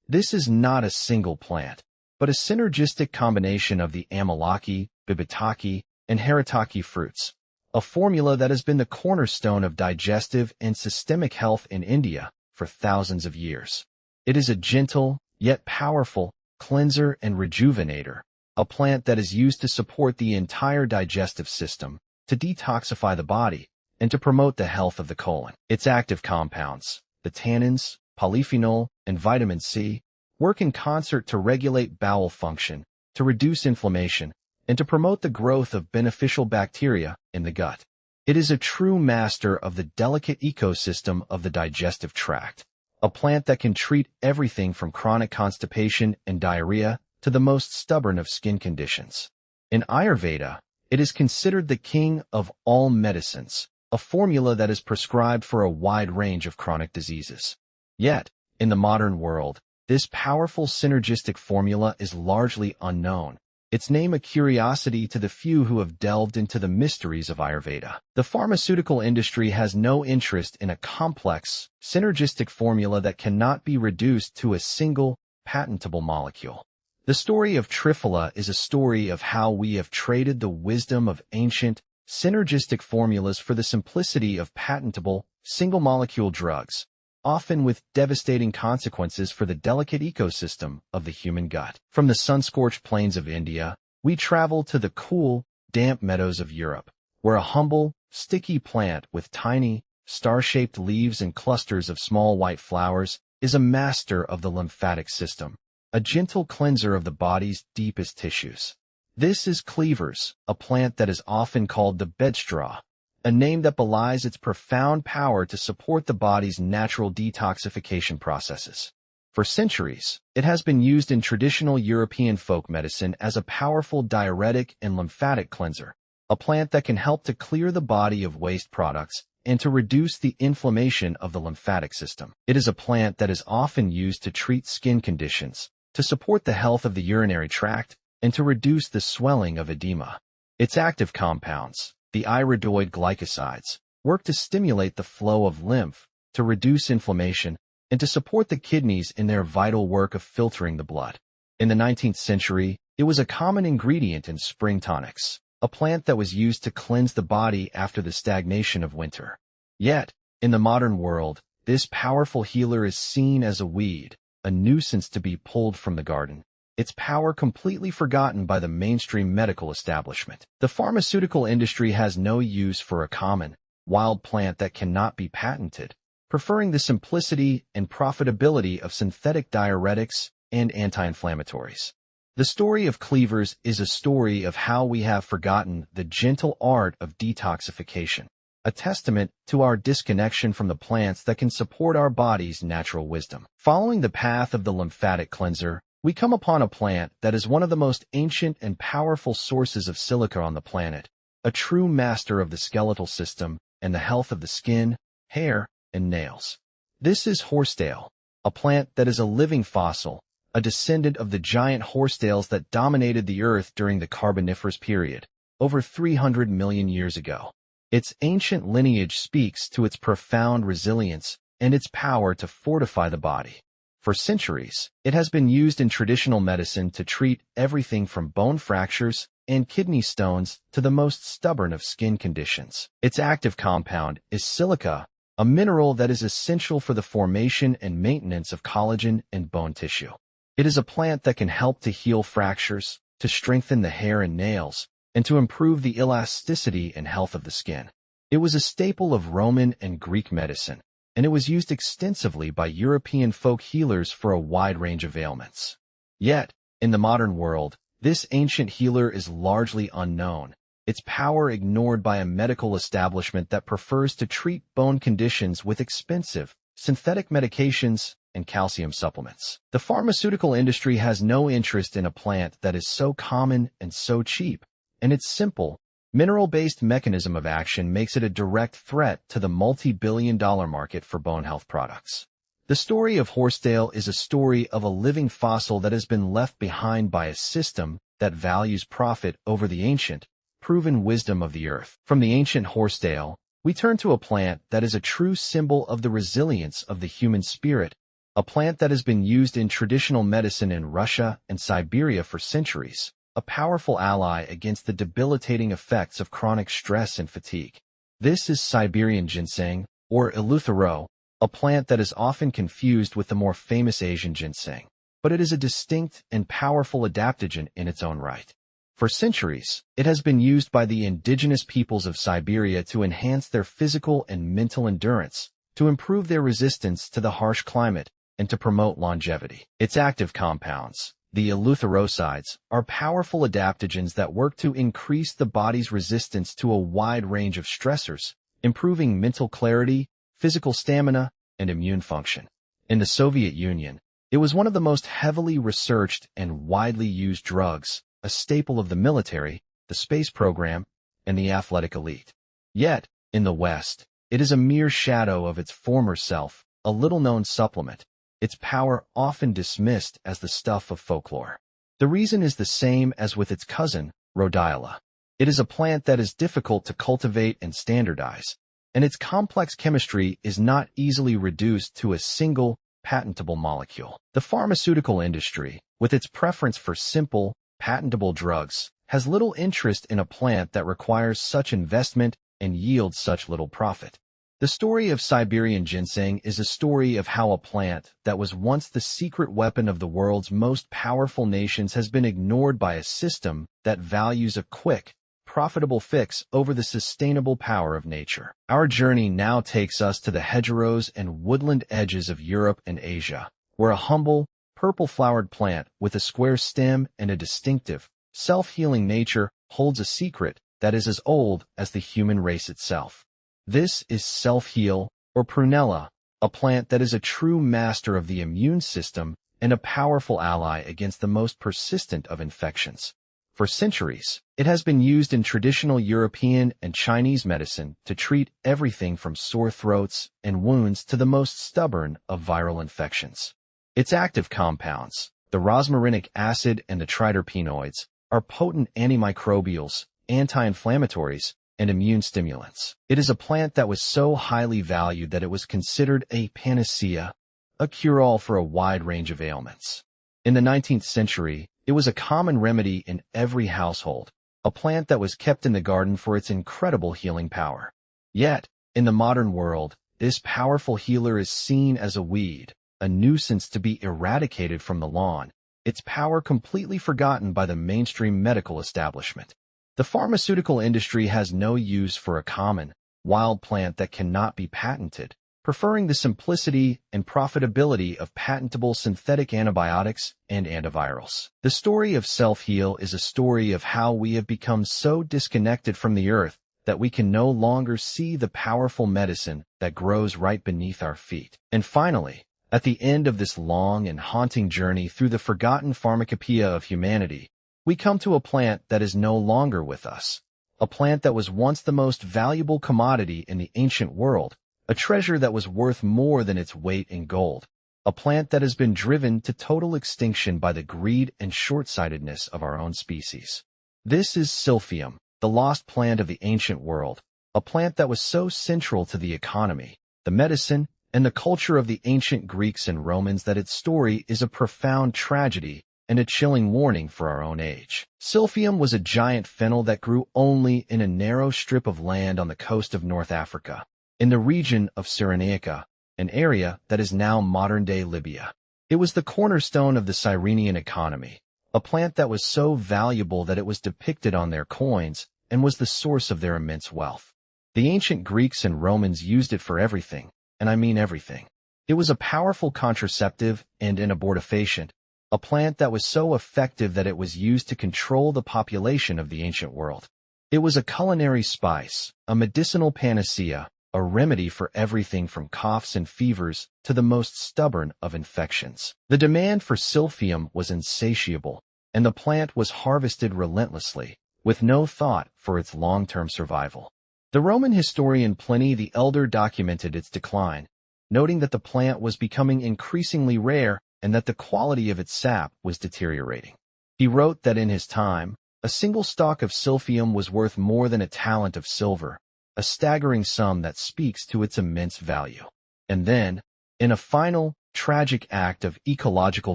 This is not a single plant, but a synergistic combination of the Amalaki, Bibitaki, and Haritaki fruits, a formula that has been the cornerstone of digestive and systemic health in India for thousands of years. It is a gentle, yet powerful, cleanser and rejuvenator, a plant that is used to support the entire digestive system, to detoxify the body, and to promote the health of the colon. Its active compounds, the tannins, polyphenol, and vitamin C, work in concert to regulate bowel function, to reduce inflammation, and to promote the growth of beneficial bacteria in the gut. It is a true master of the delicate ecosystem of the digestive tract, a plant that can treat everything from chronic constipation and diarrhea to the most stubborn of skin conditions. In Ayurveda, it is considered the king of all medicines, a formula that is prescribed for a wide range of chronic diseases. Yet, in the modern world, this powerful synergistic formula is largely unknown, its name a curiosity to the few who have delved into the mysteries of Ayurveda. The pharmaceutical industry has no interest in a complex, synergistic formula that cannot be reduced to a single, patentable molecule. The story of Triphala is a story of how we have traded the wisdom of ancient, synergistic formulas for the simplicity of patentable, single-molecule drugs, often with devastating consequences for the delicate ecosystem of the human gut. From the sun-scorched plains of India, we travel to the cool, damp meadows of Europe, where a humble, sticky plant with tiny, star-shaped leaves and clusters of small white flowers is a master of the lymphatic system, a gentle cleanser of the body's deepest tissues. This is cleavers, a plant that is often called the bedstraw, a name that belies its profound power to support the body's natural detoxification processes. For centuries, it has been used in traditional European folk medicine as a powerful diuretic and lymphatic cleanser, a plant that can help to clear the body of waste products and to reduce the inflammation of the lymphatic system. It is a plant that is often used to treat skin conditions, to support the health of the urinary tract, and to reduce the swelling of edema. Its active compounds, the iridoid glycosides, work to stimulate the flow of lymph, to reduce inflammation, and to support the kidneys in their vital work of filtering the blood. In the 19th century, it was a common ingredient in spring tonics, a plant that was used to cleanse the body after the stagnation of winter. Yet, in the modern world, this powerful healer is seen as a weed, a nuisance to be pulled from the garden, its power completely forgotten by the mainstream medical establishment. The pharmaceutical industry has no use for a common, wild plant that cannot be patented, preferring the simplicity and profitability of synthetic diuretics and anti-inflammatories. The story of cleavers is a story of how we have forgotten the gentle art of detoxification, a testament to our disconnection from the plants that can support our body's natural wisdom. Following the path of the lymphatic cleanser, we come upon a plant that is one of the most ancient and powerful sources of silica on the planet, a true master of the skeletal system and the health of the skin, hair, and nails. This is horsetail, a plant that is a living fossil, a descendant of the giant horsetails that dominated the Earth during the Carboniferous period, over 300 million years ago. Its ancient lineage speaks to its profound resilience and its power to fortify the body. For centuries, it has been used in traditional medicine to treat everything from bone fractures and kidney stones to the most stubborn of skin conditions. Its active compound is silica, a mineral that is essential for the formation and maintenance of collagen and bone tissue. It is a plant that can help to heal fractures, to strengthen the hair and nails, and to improve the elasticity and health of the skin. It was a staple of Roman and Greek medicine, and it was used extensively by European folk healers for a wide range of ailments. Yet, in the modern world, this ancient healer is largely unknown, its power ignored by a medical establishment that prefers to treat bone conditions with expensive, synthetic medications and calcium supplements. The pharmaceutical industry has no interest in a plant that is so common and so cheap, and its simple, mineral-based mechanism of action makes it a direct threat to the multi-billion-dollar market for bone health products. The story of horsetail is a story of a living fossil that has been left behind by a system that values profit over the ancient, proven wisdom of the earth. From the ancient horsetail, we turn to a plant that is a true symbol of the resilience of the human spirit, a plant that has been used in traditional medicine in Russia and Siberia for centuries, a powerful ally against the debilitating effects of chronic stress and fatigue. This is Siberian ginseng, or Eleuthero, a plant that is often confused with the more famous Asian ginseng, but it is a distinct and powerful adaptogen in its own right. For centuries, it has been used by the indigenous peoples of Siberia to enhance their physical and mental endurance, to improve their resistance to the harsh climate, and to promote longevity. Its active compounds, the eleutherosides, are powerful adaptogens that work to increase the body's resistance to a wide range of stressors, improving mental clarity, physical stamina, and immune function. In the Soviet Union, it was one of the most heavily researched and widely used drugs, a staple of the military, the space program, and the athletic elite. Yet, in the West, it is a mere shadow of its former self, a little-known supplement, its power often dismissed as the stuff of folklore. The reason is the same as with its cousin, rhodiola. It is a plant that is difficult to cultivate and standardize, and its complex chemistry is not easily reduced to a single, patentable molecule. The pharmaceutical industry, with its preference for simple, patentable drugs, has little interest in a plant that requires such investment and yields such little profit. The story of Siberian ginseng is a story of how a plant that was once the secret weapon of the world's most powerful nations has been ignored by a system that values a quick, profitable fix over the sustainable power of nature. Our journey now takes us to the hedgerows and woodland edges of Europe and Asia, where a humble, purple-flowered plant with a square stem and a distinctive, self-healing nature holds a secret that is as old as the human race itself. This is self-heal, or prunella, a plant that is a true master of the immune system and a powerful ally against the most persistent of infections. For centuries, it has been used in traditional European and Chinese medicine to treat everything from sore throats and wounds to the most stubborn of viral infections. Its active compounds, the rosmarinic acid and the triterpenoids, are potent antimicrobials, anti-inflammatories, and immune stimulants. It is a plant that was so highly valued that it was considered a panacea, a cure-all for a wide range of ailments. In the 19th century, it was a common remedy in every household, a plant that was kept in the garden for its incredible healing power. Yet, in the modern world, this powerful healer is seen as a weed, a nuisance to be eradicated from the lawn, its power completely forgotten by the mainstream medical establishment. The pharmaceutical industry has no use for a common, wild plant that cannot be patented, preferring the simplicity and profitability of patentable synthetic antibiotics and antivirals. The story of Self-Heal is a story of how we have become so disconnected from the earth that we can no longer see the powerful medicine that grows right beneath our feet. And finally, at the end of this long and haunting journey through the forgotten pharmacopoeia of humanity, we come to a plant that is no longer with us, a plant that was once the most valuable commodity in the ancient world, a treasure that was worth more than its weight in gold, a plant that has been driven to total extinction by the greed and short-sightedness of our own species. This is Silphium, the lost plant of the ancient world, a plant that was so central to the economy, the medicine, and the culture of the ancient Greeks and Romans that its story is a profound tragedy and a chilling warning for our own age. Silphium was a giant fennel that grew only in a narrow strip of land on the coast of North Africa, in the region of Cyrenaica, an area that is now modern-day Libya. It was the cornerstone of the Cyrenian economy, a plant that was so valuable that it was depicted on their coins and was the source of their immense wealth. The ancient Greeks and Romans used it for everything, and I mean everything. It was a powerful contraceptive and an abortifacient, a plant that was so effective that it was used to control the population of the ancient world. It was a culinary spice, a medicinal panacea, a remedy for everything from coughs and fevers to the most stubborn of infections. The demand for Silphium was insatiable, and the plant was harvested relentlessly, with no thought for its long-term survival. The Roman historian Pliny the Elder documented its decline, noting that the plant was becoming increasingly rare and that the quality of its sap was deteriorating. He wrote that in his time, a single stalk of Silphium was worth more than a talent of silver, a staggering sum that speaks to its immense value. And then, in a final, tragic act of ecological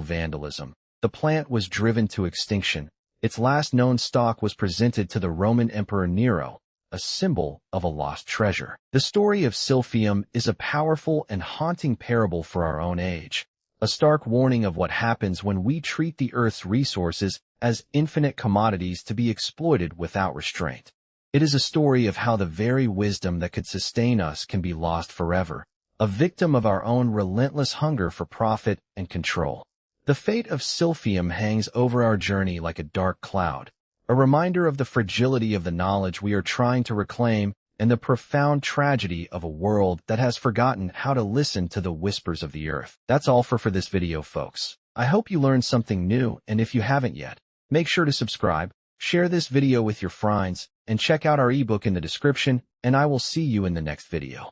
vandalism, the plant was driven to extinction. Its last known stalk was presented to the Roman Emperor Nero, a symbol of a lost treasure. The story of Silphium is a powerful and haunting parable for our own age, a stark warning of what happens when we treat the Earth's resources as infinite commodities to be exploited without restraint. It is a story of how the very wisdom that could sustain us can be lost forever, a victim of our own relentless hunger for profit and control. The fate of Silphium hangs over our journey like a dark cloud, a reminder of the fragility of the knowledge we are trying to reclaim and the profound tragedy of a world that has forgotten how to listen to the whispers of the earth. That's all for this video, folks. I hope you learned something new, and if you haven't yet, make sure to subscribe, share this video with your friends, and check out our ebook in the description, and I will see you in the next video.